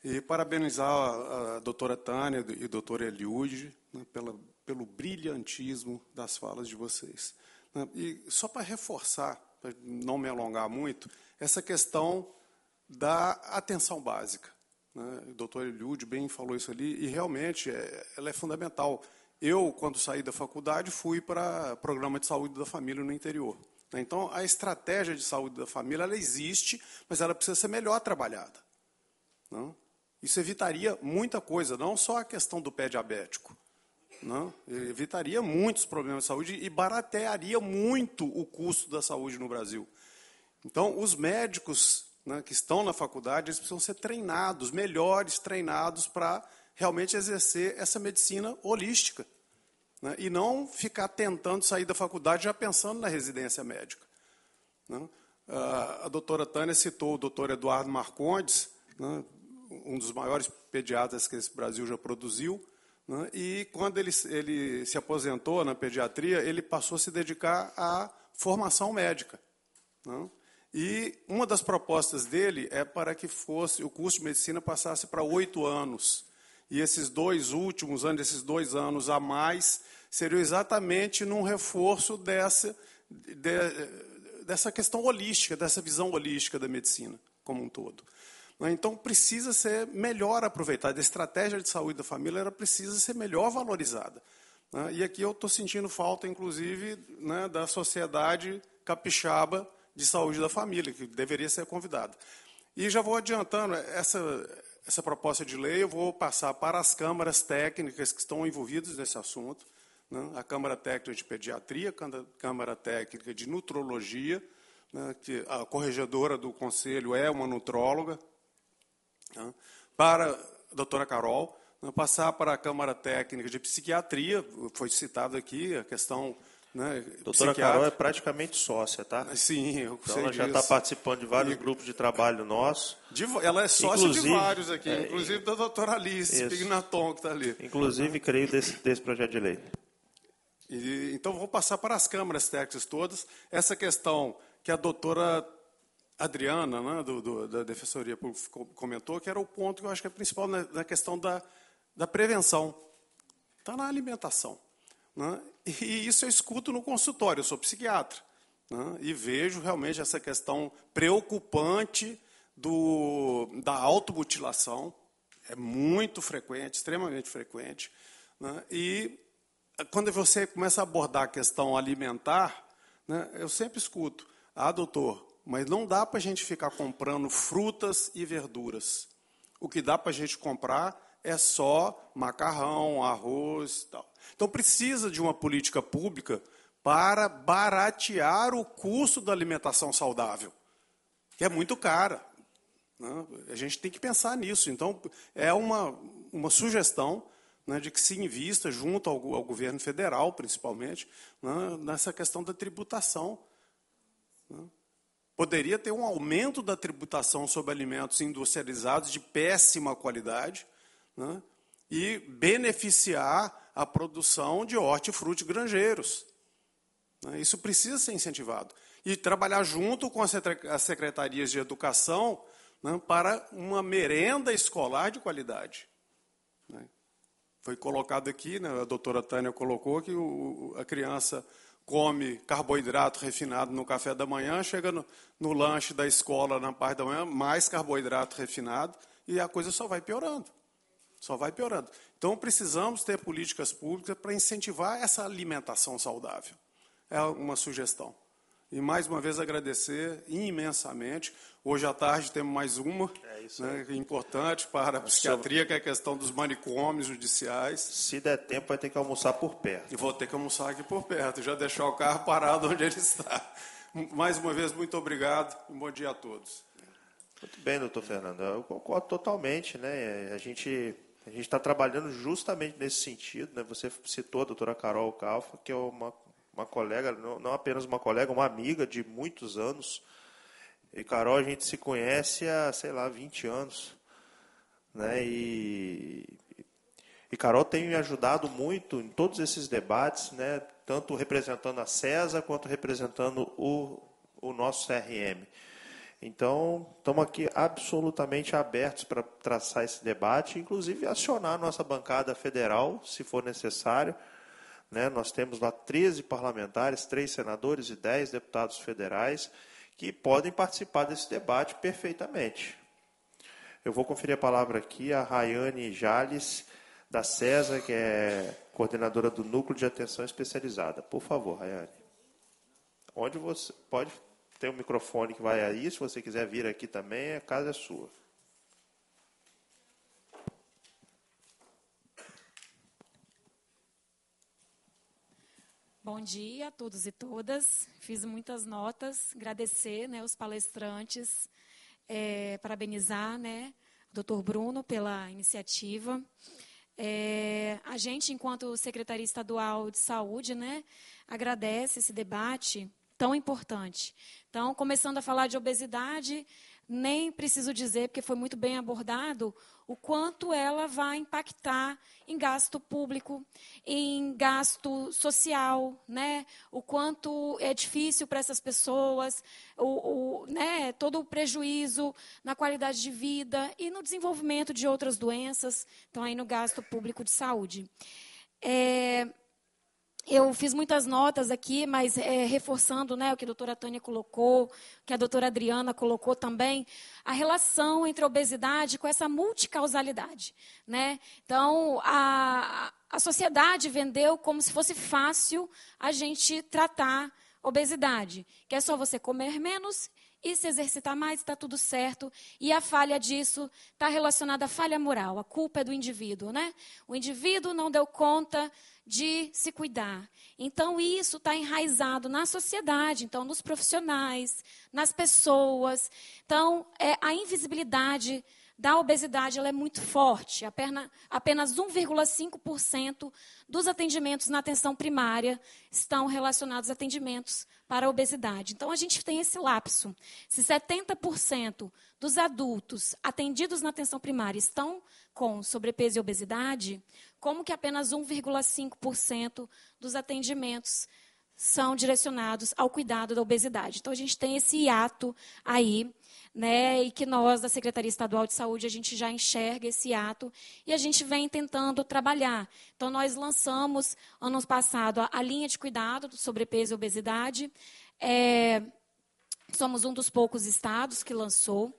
Speaker 7: E parabenizar a doutora Tânia e a doutora Eliude, né, pelo brilhantismo das falas de vocês, né? E só para reforçar, para não me alongar muito, essa questão da atenção básica, né? O doutor Eliude bem falou isso ali, e realmente ela é fundamental. Eu, quando saí da faculdade, fui para o programa de saúde da família no interior. Então, a estratégia de saúde da família, ela existe, mas ela precisa ser melhor trabalhada, não? Isso evitaria muita coisa, não só a questão do pé diabético, não? Evitaria muitos problemas de saúde e baratearia muito o custo da saúde no Brasil. Então, os médicos, né, que estão na faculdade, eles precisam ser treinados, melhores treinados, para realmente exercer essa medicina holística, né, e não ficar tentando sair da faculdade já pensando na residência médica, né? A doutora Tânia citou o doutor Eduardo Marcondes, né, um dos maiores pediatras que esse Brasil já produziu, né, e quando ele se aposentou na pediatria, ele passou a se dedicar à formação médica, né? E uma das propostas dele é para que o curso de medicina passasse para 8 anos. E esses 2 últimos anos, esses 2 anos a mais, seriam exatamente num reforço dessa questão holística, dessa visão holística da medicina como um todo. Então, precisa ser melhor aproveitada. A estratégia de saúde da família ela precisa ser melhor valorizada, né? E aqui eu estou sentindo falta, inclusive, né, da Sociedade Capixaba de Saúde da Família, que deveria ser convidada. E já vou adiantando, essa proposta de lei eu vou passar para as câmaras técnicas que estão envolvidas nesse assunto, né? A Câmara Técnica de Pediatria, a Câmara Técnica de Nutrologia, né, que a corregedora do Conselho é uma nutróloga, né, para a doutora Carol, né, passar para a Câmara Técnica de Psiquiatria, foi citado aqui a questão, né,
Speaker 2: doutora Carol é praticamente sócia, tá?
Speaker 7: Sim, eu
Speaker 2: então
Speaker 7: sei
Speaker 2: ela já está participando de vários grupos de trabalho nossos.
Speaker 7: Ela é sócia de vários aqui, inclusive da doutora Alice Pignaton, que está ali.
Speaker 2: Inclusive, creio, desse projeto de lei.
Speaker 7: Então, vou passar para as câmaras técnicas todas essa questão que a doutora Adriana, né, da Defensoria Pública, comentou, que era o ponto que eu acho que é principal na questão da prevenção. Está na alimentação. Né? E isso eu escuto no consultório, eu sou psiquiatra. Né? E vejo realmente essa questão preocupante da automutilação. É muito frequente, extremamente frequente. Né? E quando você começa a abordar a questão alimentar, né, eu sempre escuto, doutor, mas não dá para a gente ficar comprando frutas e verduras. O que dá para a gente comprar é só macarrão, arroz e tal. Então, precisa de uma política pública para baratear o custo da alimentação saudável, que é muito cara. Né? A gente tem que pensar nisso. Então, é uma sugestão, né, de que se invista junto ao governo federal, principalmente, né, nessa questão da tributação. Né? Poderia ter um aumento da tributação sobre alimentos industrializados de péssima qualidade, né, e beneficiar a produção de hortifruti granjeiros. Né? Isso precisa ser incentivado. E trabalhar junto com as secretarias de educação, né, para uma merenda escolar de qualidade. Né? Foi colocado aqui, né, a doutora Tânia colocou, que a criança come carboidrato refinado no café da manhã, chega no lanche da escola na parte da manhã, mais carboidrato refinado, e a coisa só vai piorando. Só vai piorando. Então, precisamos ter políticas públicas para incentivar essa alimentação saudável. É uma sugestão. E, mais uma vez, agradecer imensamente. Hoje à tarde temos mais uma, né, importante para a psiquiatria, que é a questão dos manicômios judiciais.
Speaker 2: Se der tempo, vai ter que almoçar por perto.
Speaker 7: E vou ter que almoçar aqui por perto, já deixar o carro parado onde ele está. Mais uma vez, muito obrigado e um bom dia a todos.
Speaker 2: Muito bem, doutor Fernando. Eu concordo totalmente. Né? A gente está trabalhando justamente nesse sentido. Né? Você citou a doutora Carol Calfa, que é uma colega, não apenas uma colega, uma amiga de muitos anos. E Carol, a gente se conhece há, 20 anos. Né? E Carol tem me ajudado muito em todos esses debates, né? Tanto representando a CESA quanto representando o nosso CRM. Então, estamos aqui absolutamente abertos para traçar esse debate, inclusive acionar a nossa bancada federal, se for necessário. Né? Nós temos lá 13 parlamentares, 3 senadores e 10 deputados federais que podem participar desse debate perfeitamente. Eu vou conferir a palavra aqui a Rayane Jales, da CESA, que é coordenadora do Núcleo de Atenção Especializada. Por favor, Rayane. Onde você pode ter um microfone que vai aí, se você quiser vir aqui também, a casa é sua.
Speaker 8: Bom dia a todos e todas. Fiz muitas notas, agradecer, né, os palestrantes, parabenizar, né, o Dr. Bruno pela iniciativa. A gente, enquanto Secretaria Estadual de Saúde, né, agradece esse debate tão importante. Então, começando a falar de obesidade, nem preciso dizer, porque foi muito bem abordado, o quanto ela vai impactar em gasto público, em gasto social, né? O quanto é difícil para essas pessoas, né? Todo o prejuízo na qualidade de vida e no desenvolvimento de outras doenças, então aí no gasto público de saúde. Eu fiz muitas notas aqui, mas reforçando, né, o que a doutora Tânia colocou, que a doutora Adriana colocou também, a relação entre a obesidade com essa multicausalidade. Né? Então, a sociedade vendeu como se fosse fácil a gente tratar obesidade, que é só você comer menos e se exercitar mais, está tudo certo. E a falha disso está relacionada à falha moral, a culpa é do indivíduo. Né? O indivíduo não deu conta de se cuidar. Então, isso está enraizado na sociedade, então, nos profissionais, nas pessoas. Então, a invisibilidade da obesidade ela é muito forte. Apenas 1,5% dos atendimentos na atenção primária estão relacionados a atendimentos para a obesidade. Então, a gente tem esse lapso. Se 70% dos adultos atendidos na atenção primária estão com sobrepeso e obesidade, como que apenas 1,5% dos atendimentos são direcionados ao cuidado da obesidade. Então, a gente tem esse hiato aí, né, e que nós, da Secretaria Estadual de Saúde, a gente já enxerga esse hiato e a gente vem tentando trabalhar. Então, nós lançamos, ano passado, a linha de cuidado do sobrepeso e obesidade. Somos um dos poucos estados que lançou.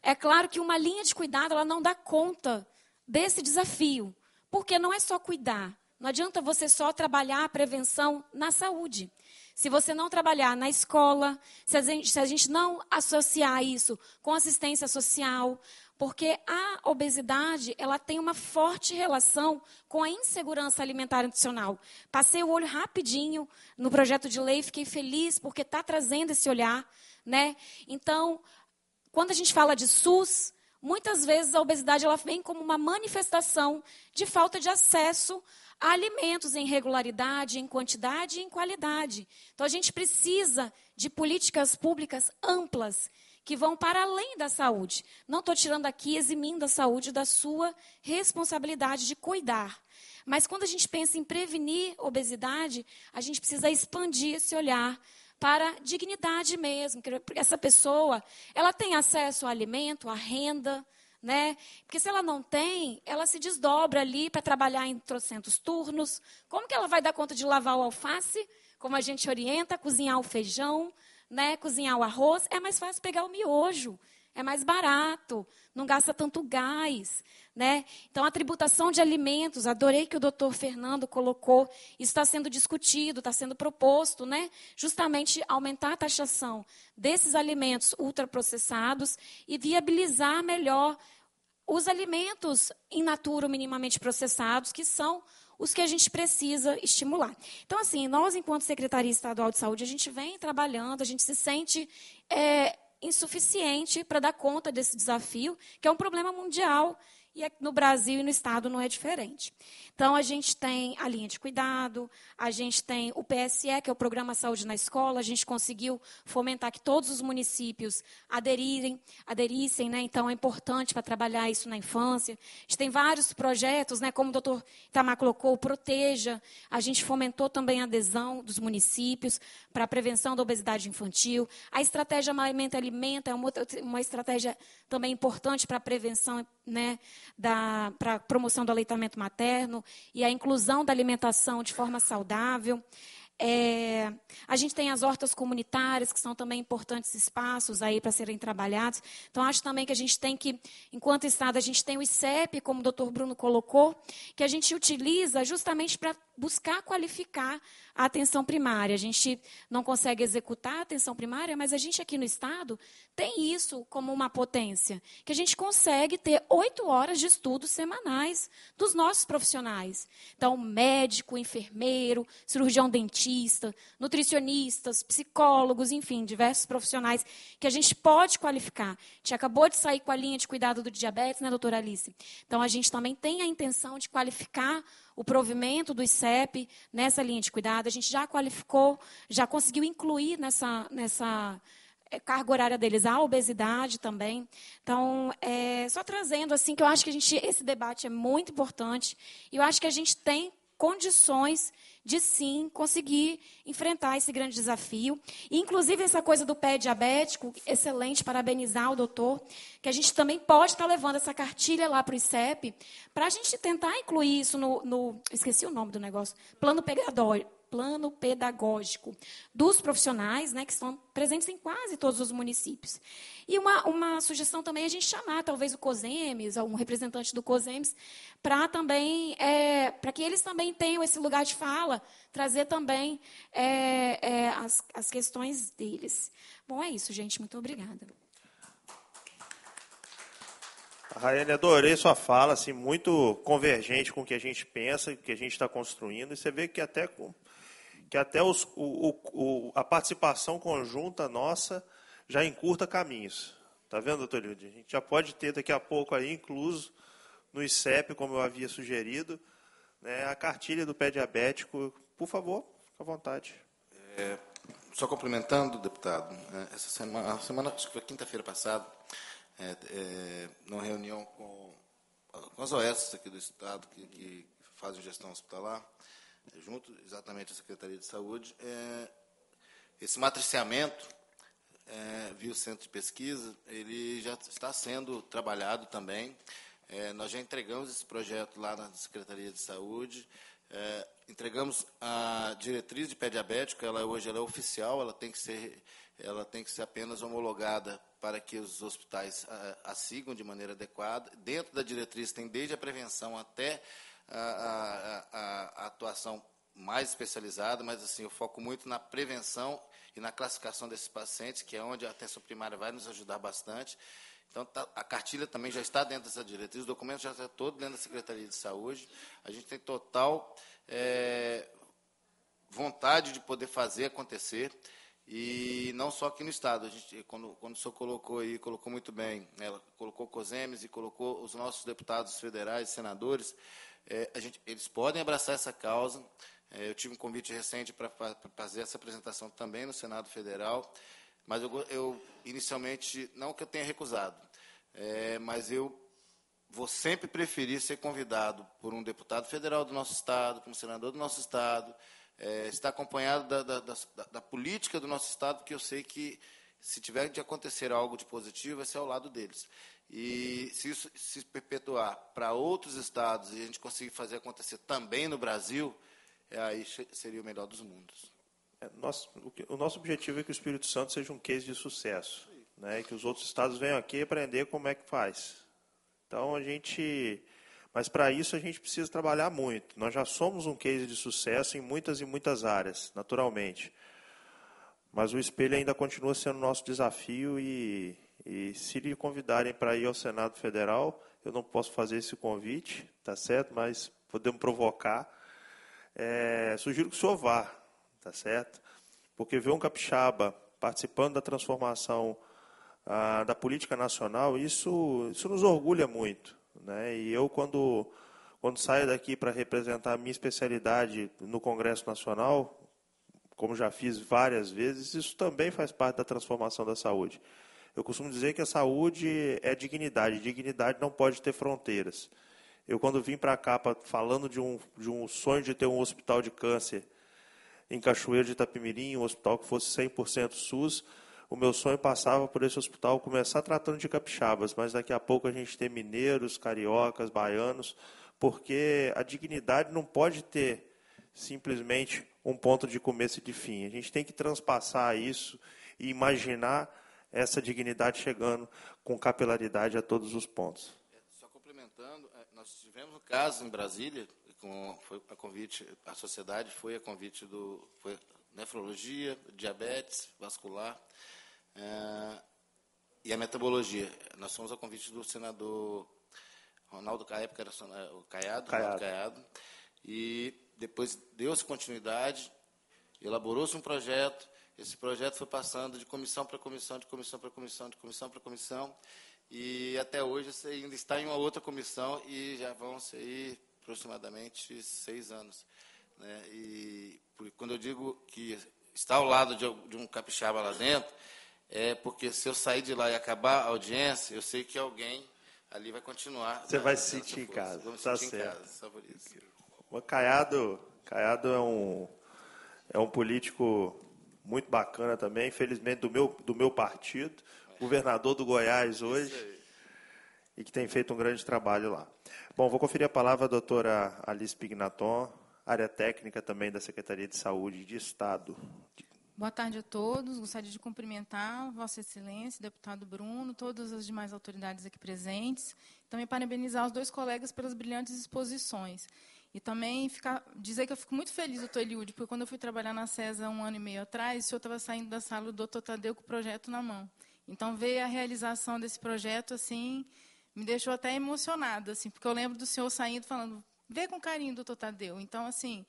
Speaker 8: É claro que uma linha de cuidado ela não dá conta desse desafio, porque não é só cuidar. Não adianta você só trabalhar a prevenção na saúde. Se você não trabalhar na escola, se a gente não associar isso com assistência social, porque a obesidade ela tem uma forte relação com a insegurança alimentar e nutricional. Passei o olho rapidinho no projeto de lei, fiquei feliz porque está trazendo esse olhar, né? Então, quando a gente fala de SUS, muitas vezes a obesidade ela vem como uma manifestação de falta de acesso a alimentos em regularidade, em quantidade e em qualidade. Então, a gente precisa de políticas públicas amplas que vão para além da saúde. Não estou tirando aqui, eximindo a saúde da sua responsabilidade de cuidar. Mas quando a gente pensa em prevenir obesidade, a gente precisa expandir esse olhar para a dignidade mesmo. Porque essa pessoa, ela tem acesso ao alimento, à renda, né? Porque se ela não tem, ela se desdobra ali para trabalhar em trocentos turnos. Como que ela vai dar conta de lavar o alface? Como a gente orienta, cozinhar o feijão, né? Cozinhar o arroz. É mais fácil pegar o miojo. É mais barato, não gasta tanto gás, né? Então, a tributação de alimentos, adorei que o doutor Fernando colocou, isso está sendo discutido, está sendo proposto, né? Justamente aumentar a taxação desses alimentos ultraprocessados e viabilizar melhor os alimentos in natura minimamente processados, que são os que a gente precisa estimular. Então, assim, nós, enquanto Secretaria Estadual de Saúde, a gente vem trabalhando, a gente se sente insuficiente para dar conta desse desafio, que é um problema mundial, e no Brasil e no Estado não é diferente. Então, a gente tem a linha de cuidado, a gente tem o PSE, que é o Programa Saúde na Escola, a gente conseguiu fomentar que todos os municípios aderissem, né? Então, é importante para trabalhar isso na infância. A gente tem vários projetos, né? Como o doutor Itamar colocou, o Proteja, a gente fomentou também a adesão dos municípios para a prevenção da obesidade infantil. A estratégia Alimenta é uma estratégia também importante para a prevenção, né? Para a promoção do aleitamento materno e a inclusão da alimentação de forma saudável. A gente tem as hortas comunitárias, que são também importantes espaços aí para serem trabalhados. Então, acho também que a gente tem que, enquanto Estado, a gente tem o ICEP, como o doutor Bruno colocou, que a gente utiliza justamente para buscar qualificar a atenção primária. A gente não consegue executar a atenção primária, mas a gente aqui no Estado tem isso como uma potência, que a gente consegue ter 8 horas de estudos semanais dos nossos profissionais. Então, médico, enfermeiro, cirurgião dentista, nutricionistas, psicólogos, enfim, diversos profissionais que a gente pode qualificar. A gente acabou de sair com a linha de cuidado do diabetes, né, doutora Alice? Então, a gente também tem a intenção de qualificar o provimento do ICEP nessa linha de cuidado. A gente já qualificou, já conseguiu incluir nessa carga horária deles a obesidade também. Então, só trazendo assim que eu acho que esse debate é muito importante e eu acho que a gente tem condições de, sim, conseguir enfrentar esse grande desafio. E, inclusive, essa coisa do pé diabético, excelente, parabenizar o doutor, que a gente também pode estar levando essa cartilha lá para o ICEP, para a gente tentar incluir isso esqueci o nome do negócio, plano pedagógico dos profissionais, né, que estão presentes em quase todos os municípios. E uma sugestão também é a gente chamar, talvez, o COSEMES, um representante do COSEMES, para também, para que eles também tenham esse lugar de fala, trazer também as questões deles. Bom, é isso, gente. Muito obrigada.
Speaker 2: Raiane, adorei sua fala, assim, muito convergente com o que a gente pensa, o que a gente está construindo, e você vê que até a participação conjunta nossa já encurta caminhos. Está vendo, doutor Hilde? A gente já pode ter daqui a pouco aí, incluso no ICEP, como eu havia sugerido, né, a cartilha do pé diabético. Por favor, fique à vontade.
Speaker 4: Só complementando, deputado, essa semana, acho que foi quinta-feira passada, numa reunião com as OS aqui do Estado, que fazem gestão hospitalar, junto exatamente à Secretaria de Saúde, esse matriciamento via o Centro de Pesquisa, ele já está sendo trabalhado também. Nós já entregamos esse projeto lá na Secretaria de Saúde, entregamos a diretriz de pé diabético, hoje ela é oficial, ela tem que ser apenas homologada para que os hospitais a sigam de maneira adequada. Dentro da diretriz tem desde a prevenção até a atuação mais especializada, mas assim, eu foco muito na prevenção e na classificação desses pacientes, que é onde a atenção primária vai nos ajudar bastante. Então, a cartilha também já está dentro dessa diretriz, o documento já está todo dentro da Secretaria de Saúde. A gente tem total vontade de poder fazer acontecer, e não só aqui no Estado. A gente, quando o senhor colocou muito bem, ela colocou o COSEMES e colocou os nossos deputados federais, senadores, eles podem abraçar essa causa. Eu tive um convite recente para fazer essa apresentação também no Senado Federal, mas eu inicialmente, não que eu tenha recusado, mas eu vou sempre preferir ser convidado por um deputado federal do nosso Estado, por um senador do nosso Estado, estar acompanhado da política do nosso Estado, porque eu sei que, se tiver de acontecer algo de positivo, vai ser ao lado deles. E se isso se perpetuar para outros estados e a gente conseguir fazer acontecer também no Brasil, aí seria o melhor dos mundos.
Speaker 2: O nosso objetivo é que o Espírito Santo seja um case de sucesso, né? Que os outros estados venham aqui aprender como é que faz. Então, mas para isso a gente precisa trabalhar muito. Nós já somos um case de sucesso em muitas e muitas áreas, naturalmente. Mas o espelho ainda continua sendo nosso desafio e se lhe convidarem para ir ao Senado Federal, eu não posso fazer esse convite, tá certo? Mas podemos provocar. Sugiro que o senhor vá, tá certo? Porque ver um capixaba participando da transformação da política nacional, isso nos orgulha muito, né? E eu, quando saio daqui para representar a minha especialidade no Congresso Nacional, como já fiz várias vezes, isso também faz parte da transformação da saúde. Eu costumo dizer que a saúde é dignidade. Dignidade não pode ter fronteiras. Eu, quando vim para cá falando de um sonho de ter um hospital de câncer em Cachoeiro de Itapemirim, um hospital que fosse 100% SUS, o meu sonho passava por esse hospital começar tratando de capixabas, mas daqui a pouco a gente ter mineiros, cariocas, baianos, porque a dignidade não pode ter simplesmente um ponto de começo e de fim. A gente tem que transpassar isso e imaginar essa dignidade chegando com capilaridade a todos os pontos.
Speaker 4: Só complementando, nós tivemos um caso em Brasília, foi a convite, a sociedade foi a convite foi nefrologia, diabetes vascular e a metabologia. Nós fomos a convite do senador Ronaldo, na época era o Caiado, e depois deu-se continuidade, elaborou-se um projeto. Esse projeto foi passando de comissão para comissão, de comissão para comissão, de comissão para comissão, e até hoje você ainda está em uma outra comissão e já vão ser aproximadamente 6 anos. Né? E quando eu digo que está ao lado de um capixaba lá dentro, é porque se eu sair de lá e acabar a audiência, eu sei que alguém ali vai continuar.
Speaker 2: Você vai se sentir em casa.
Speaker 4: Vou me
Speaker 2: Tá
Speaker 4: sentir
Speaker 2: certo.
Speaker 4: em casa, só por isso.
Speaker 2: O Caiado é um político muito bacana também, infelizmente do meu partido, governador do Goiás hoje, e que tem feito um grande trabalho lá. Bom, vou conferir a palavra à doutora Alice Pignaton, área técnica também da Secretaria de Saúde de Estado.
Speaker 9: Boa tarde a todos. Gostaria de cumprimentar Vossa Excelência, deputado Bruno, todas as demais autoridades aqui presentes. Também parabenizar os 2 colegas pelas brilhantes exposições. E também dizer que eu fico muito feliz, doutor Eliúde, porque quando eu fui trabalhar na CESA 1 ano e meio atrás, o senhor estava saindo da sala do doutor Tadeu com o projeto na mão. Então, ver a realização desse projeto, assim, me deixou até emocionada, assim, porque eu lembro do senhor saindo falando, vê com carinho, doutor Tadeu. Então, assim,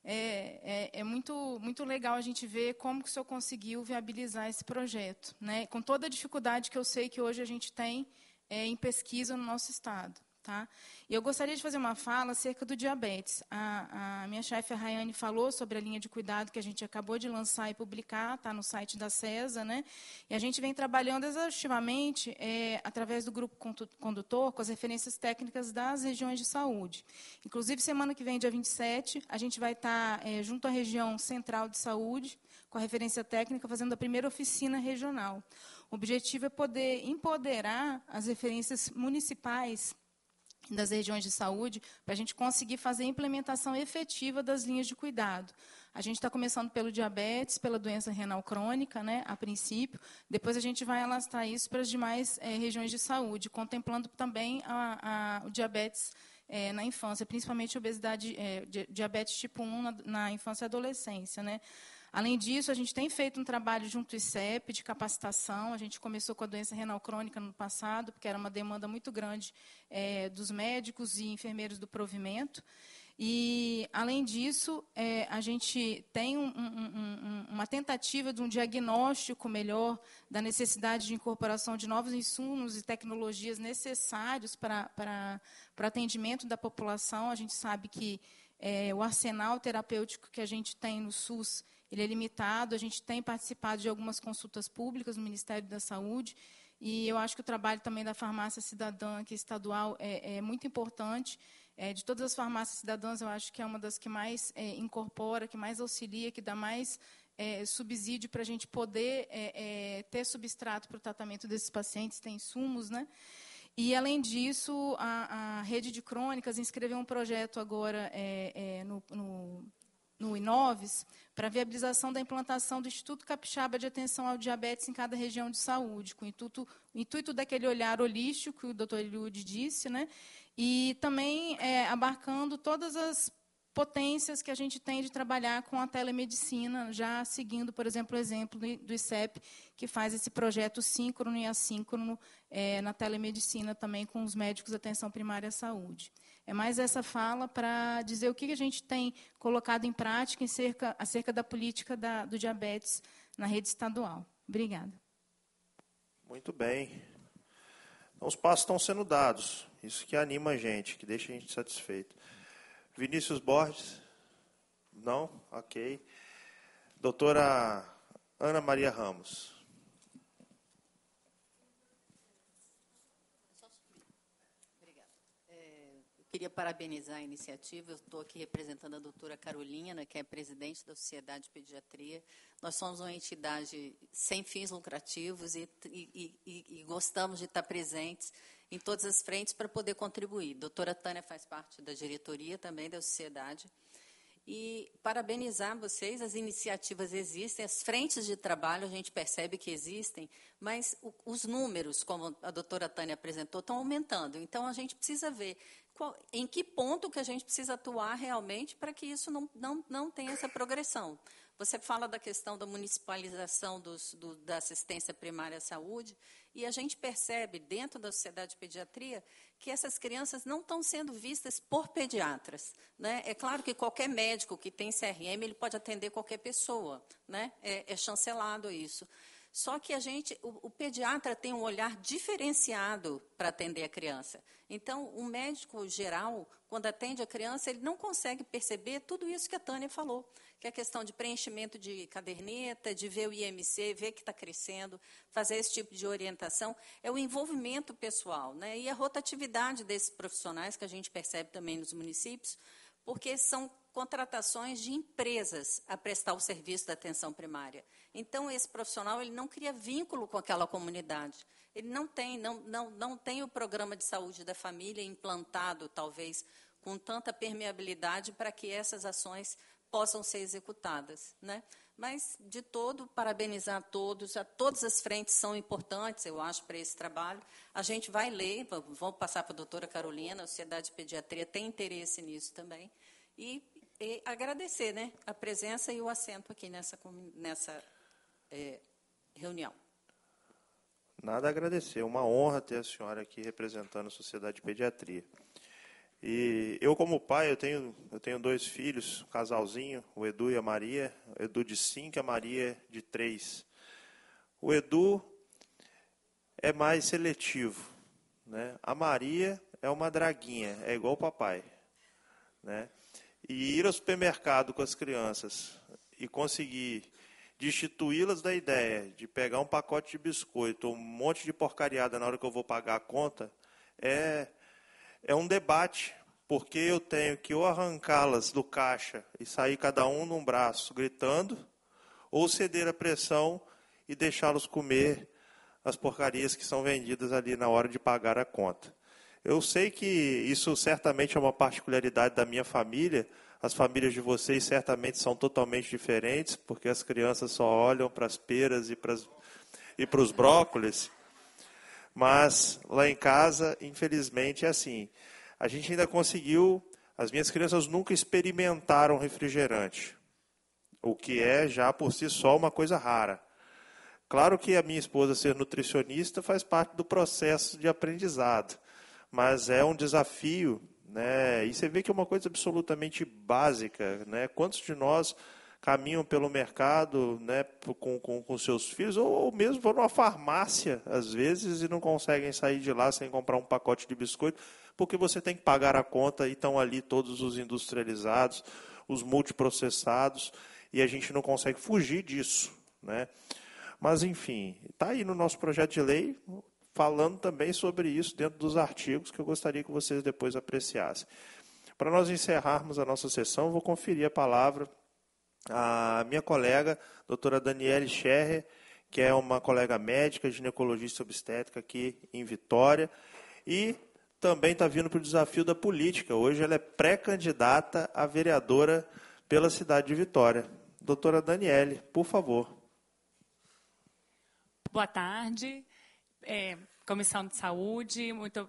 Speaker 9: é muito legal a gente ver como que o senhor conseguiu viabilizar esse projeto, né? Com toda a dificuldade que eu sei que hoje a gente tem em pesquisa no nosso Estado. Tá? E eu gostaria de fazer uma fala acerca do diabetes. A minha chefe, a Rayane, falou sobre a linha de cuidado que a gente acabou de lançar e publicar, está no site da CESA, né? E a gente vem trabalhando exaustivamente, através do grupo condutor, com as referências técnicas das regiões de saúde. Inclusive, semana que vem, dia 27, a gente vai estar junto à região central de saúde, com a referência técnica, fazendo a primeira oficina regional. O objetivo é poder empoderar as referências municipais das regiões de saúde, para a gente conseguir fazer a implementação efetiva das linhas de cuidado. A gente está começando pelo diabetes, pela doença renal crônica, né, a princípio, depois a gente vai alastrar isso para as demais regiões de saúde, contemplando também o diabetes na infância, principalmente obesidade, diabetes tipo 1 na infância e adolescência, né. Além disso, a gente tem feito um trabalho junto ao ICEP de capacitação. A gente começou com a doença renal crônica no passado, porque era uma demanda muito grande dos médicos e enfermeiros do provimento. E, além disso, a gente tem uma tentativa de um diagnóstico melhor da necessidade de incorporação de novos insumos e tecnologias necessários para o atendimento da população. A gente sabe que o arsenal terapêutico que a gente tem no SUS, ele é limitado. A gente tem participado de algumas consultas públicas no Ministério da Saúde, e eu acho que o trabalho também da farmácia cidadã, que é estadual, é muito importante. De todas as farmácias cidadãs, eu acho que é uma das que mais incorpora, que mais auxilia, que dá mais subsídio para a gente poder ter substrato para o tratamento desses pacientes, ter insumos, né? E, além disso, a Rede de Crônicas inscreveu um projeto agora no Inoves, para a viabilização da implantação do Instituto Capixaba de Atenção ao Diabetes em cada região de saúde, com o intuito daquele olhar holístico que o doutor Eliud disse, né? E também abarcando todas as potências que a gente tem de trabalhar com a telemedicina, já seguindo, por exemplo, o exemplo do ICEP, que faz esse projeto síncrono e assíncrono na telemedicina também com os médicos de atenção primária à saúde. É mais essa fala para dizer o que a gente tem colocado em prática acerca da política do diabetes na rede estadual. Obrigada.
Speaker 2: Muito bem. Então, os passos estão sendo dados. Isso que anima a gente, que deixa a gente satisfeito. Vinícius Borges? Não? Ok. Doutora Ana Maria Ramos.
Speaker 10: Queria parabenizar a iniciativa. Eu estou aqui representando a doutora Carolina, que é presidente da Sociedade de Pediatria. Nós somos uma entidade sem fins lucrativos e gostamos de estar presentes em todas as frentes para poder contribuir. A doutora Tânia faz parte da diretoria também da sociedade. E parabenizar vocês, as iniciativas existem, as frentes de trabalho a gente percebe que existem, mas os números, como a doutora Tânia apresentou, estão aumentando. Então, a gente precisa ver em que ponto que a gente precisa atuar realmente para que isso não tenha essa progressão. Você fala da questão da municipalização da assistência primária à saúde, e a gente percebe, dentro da Sociedade de Pediatria, que essas crianças não estão sendo vistas por pediatras, né? É claro que qualquer médico que tem CRM, ele pode atender qualquer pessoa, né? É chancelado isso. Só que o pediatra tem um olhar diferenciado para atender a criança. Então, o médico geral, quando atende a criança, ele não consegue perceber tudo isso que a Tânia falou, que é a questão de preenchimento de caderneta, de ver o IMC, ver que está crescendo, fazer esse tipo de orientação, é o envolvimento pessoal, né? E a rotatividade desses profissionais, que a gente percebe também nos municípios, porque são contratações de empresas a prestar o serviço da atenção primária. Então, esse profissional ele não cria vínculo com aquela comunidade. Ele não tem o programa de saúde da família implantado, talvez, com tanta permeabilidade para que essas ações possam ser executadas, né? Mas, de todo, parabenizar a todas as frentes são importantes, eu acho, para esse trabalho. A gente vai ler, vou passar para a doutora Carolina, a Sociedade de Pediatria tem interesse nisso também, e agradecer, né, a presença e o assento aqui nessa reunião.
Speaker 2: Nada a agradecer, uma honra ter a senhora aqui representando a Sociedade de Pediatria. E eu, como pai, eu tenho 2 filhos, um casalzinho, o Edu e a Maria, o Edu de 5 e a Maria de 3. O Edu é mais seletivo, né? A Maria é uma draguinha, é igual o papai, né? E ir ao supermercado com as crianças e conseguir destituí-las da ideia de pegar um pacote de biscoito ou um monte de porcariada na hora que eu vou pagar a conta, é um debate, porque eu tenho que ou arrancá-las do caixa e sair cada um num braço gritando, ou ceder à pressão e deixá-los comer as porcarias que são vendidas ali na hora de pagar a conta. Eu sei que isso certamente é uma particularidade da minha família. As famílias de vocês certamente são totalmente diferentes, porque as crianças só olham para as peras e para os brócolis. Mas lá em casa, infelizmente, é assim. A gente ainda conseguiu... As minhas crianças nunca experimentaram refrigerante, o que é já por si só uma coisa rara. Claro que a minha esposa ser nutricionista faz parte do processo de aprendizado, mas é um desafio, né? E você vê que é uma coisa absolutamente básica, né? Quantos de nós caminham pelo mercado, né, com seus filhos, ou mesmo vão numa farmácia, às vezes, e não conseguem sair de lá sem comprar um pacote de biscoito, porque você tem que pagar a conta e estão ali todos os industrializados, os multiprocessados, e a gente não consegue fugir disso, né? Mas, enfim, está aí no nosso projeto de lei, falando também sobre isso dentro dos artigos que eu gostaria que vocês depois apreciassem. Para nós encerrarmos a nossa sessão, vou conferir a palavra à minha colega, doutora Daniele Scherrer, que é uma colega médica, ginecologista obstétrica aqui em Vitória, e também está vindo para o desafio da política. Hoje ela é pré-candidata a vereadora pela cidade de Vitória. Doutora Daniele, por favor.
Speaker 11: Boa tarde, Comissão de Saúde, muito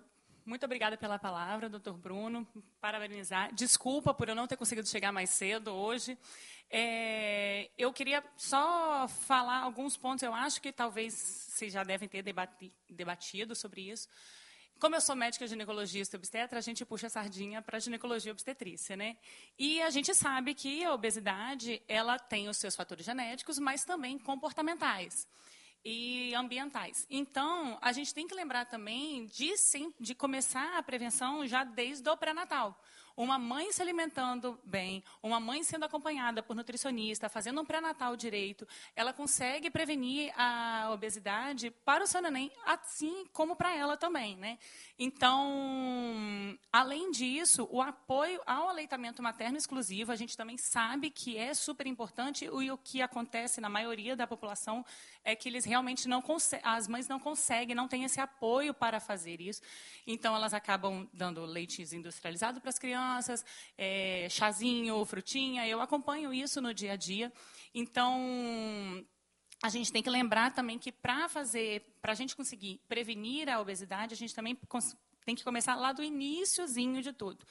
Speaker 11: obrigada pela palavra, doutor Bruno, parabenizar. Desculpa por eu não ter conseguido chegar mais cedo hoje. Eu queria só falar alguns pontos, eu acho que talvez vocês já devem ter debatido sobre isso. Como eu sou médica ginecologista e obstetra, a gente puxa a sardinha para a ginecologia e obstetrícia, né? E a gente sabe que a obesidade, ela tem os seus fatores genéticos, mas também comportamentais e ambientais. Então, a gente tem que lembrar também de começar a prevenção já desde o pré-natal. Uma mãe se alimentando bem, uma mãe sendo acompanhada por nutricionista, fazendo um pré-natal direito, ela consegue prevenir a obesidade para o seu neném, assim como para ela também, né? Então, além disso, o apoio ao aleitamento materno exclusivo, a gente também sabe que é super importante, e o que acontece na maioria da população é que eles realmente não conseguem, as mães não conseguem, não têm esse apoio para fazer isso. Então, elas acabam dando leite industrializado para as crianças, chazinho, frutinha. Eu acompanho isso no dia a dia. Então, a gente tem que lembrar também que para a gente conseguir prevenir a obesidade, a gente também tem que começar lá do iniciozinho de tudo.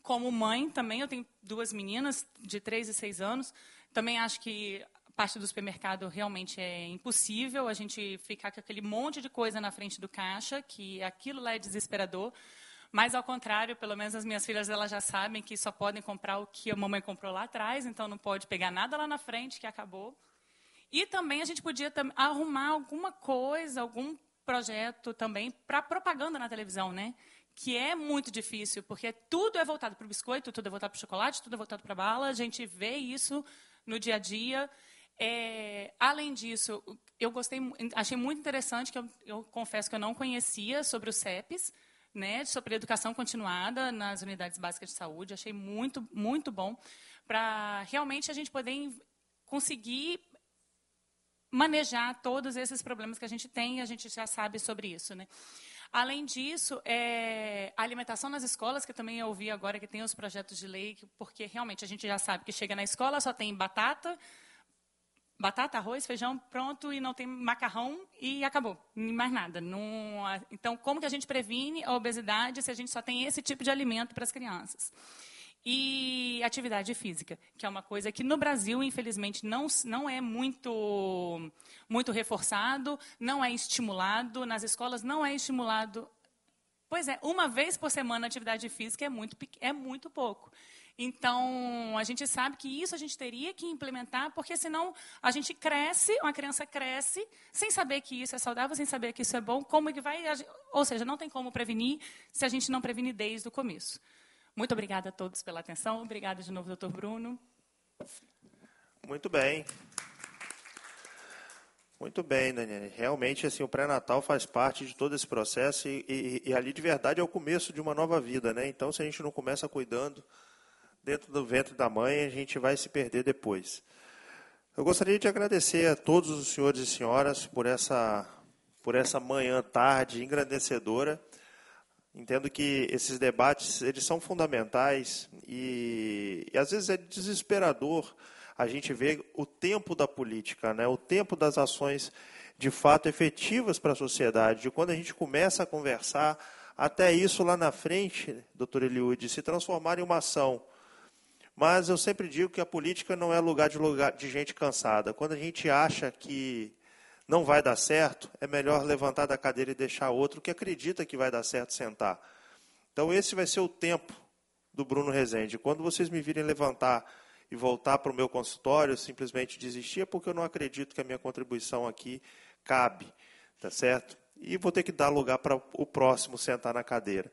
Speaker 11: Como mãe também, eu tenho 2 meninas de 3 e 6 anos, também acho que a parte do supermercado realmente é impossível a gente ficar com aquele monte de coisa na frente do caixa, que aquilo lá é desesperador. Mas, ao contrário, pelo menos as minhas filhas elas já sabem que só podem comprar o que a mamãe comprou lá atrás, então não pode pegar nada lá na frente, que acabou. E também a gente podia arrumar alguma coisa, algum projeto também para propaganda na televisão, né? Que é muito difícil, porque tudo é voltado para o biscoito, tudo é voltado para o chocolate, tudo é voltado para a bala. A gente vê isso no dia a dia. Além disso, achei muito interessante, que eu confesso que eu não conhecia sobre os CEPs, né, sobre educação continuada nas unidades básicas de saúde. Achei muito, muito bom, para realmente a gente poder conseguir manejar todos esses problemas que a gente tem, e a gente já sabe sobre isso, né? Além disso, a alimentação nas escolas, que também eu ouvi agora que tem os projetos de lei, porque realmente a gente já sabe que chega na escola, só tem batata, arroz, feijão, pronto, e não tem macarrão, e acabou, mais nada. Então, como que a gente previne a obesidade se a gente só tem esse tipo de alimento para as crianças? E atividade física, que é uma coisa que no Brasil, infelizmente, não é muito reforçado, não é estimulado, nas escolas não é estimulado. Pois é, 1 vez por semana atividade física é muito pouco. Então, a gente sabe que isso a gente teria que implementar, porque senão a gente cresce, uma criança cresce, sem saber que isso é saudável, sem saber que isso é bom, como é que vai... Ou seja, não tem como prevenir se a gente não prevenir desde o começo. Muito obrigada a todos pela atenção. Obrigada de novo, doutor Bruno.
Speaker 2: Muito bem. Muito bem, Daniela. Realmente, assim, o pré-natal faz parte de todo esse processo e ali, de verdade, é o começo de uma nova vida, né? Então, se a gente não começa cuidando dentro do ventre da mãe, a gente vai se perder depois. Eu gostaria de agradecer a todos os senhores e senhoras por essa manhã, tarde, engrandecedora. Entendo que esses debates, eles são fundamentais e às vezes é desesperador a gente ver o tempo da política, né? O tempo das ações de fato efetivas para a sociedade, de quando a gente começa a conversar, até isso lá na frente, doutor Eliude, se transformar em uma ação. Mas eu sempre digo que a política não é lugar de gente cansada. Quando a gente acha que não vai dar certo, é melhor levantar da cadeira e deixar outro que acredita que vai dar certo sentar. Então esse vai ser o tempo do Bruno Rezende. Quando vocês me virem levantar e voltar para o meu consultório, simplesmente desistir, é porque eu não acredito que a minha contribuição aqui cabe, tá certo? E vou ter que dar lugar para o próximo sentar na cadeira.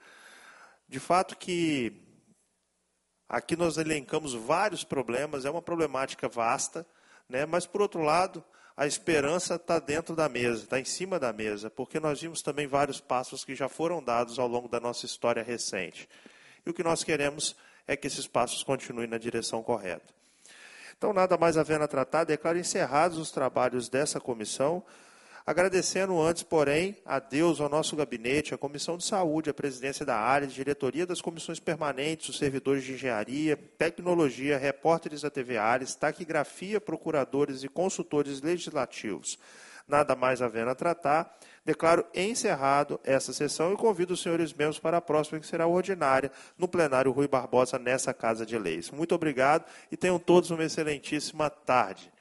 Speaker 2: De fato que aqui nós elencamos vários problemas, é uma problemática vasta, né? Mas, por outro lado, a esperança está dentro da mesa, está em cima da mesa, porque nós vimos também vários passos que já foram dados ao longo da nossa história recente. E o que nós queremos é que esses passos continuem na direção correta. Então, nada mais havendo a tratar, declaro encerrados os trabalhos dessa comissão, agradecendo antes, porém, a Deus, ao nosso gabinete, a Comissão de Saúde, a presidência da área, a diretoria das comissões permanentes, os servidores de engenharia, tecnologia, repórteres da TV Ares, taquigrafia, procuradores e consultores legislativos. Nada mais havendo a tratar, declaro encerrado essa sessão e convido os senhores membros para a próxima, que será ordinária, no plenário Rui Barbosa, nessa Casa de Leis. Muito obrigado e tenham todos uma excelentíssima tarde.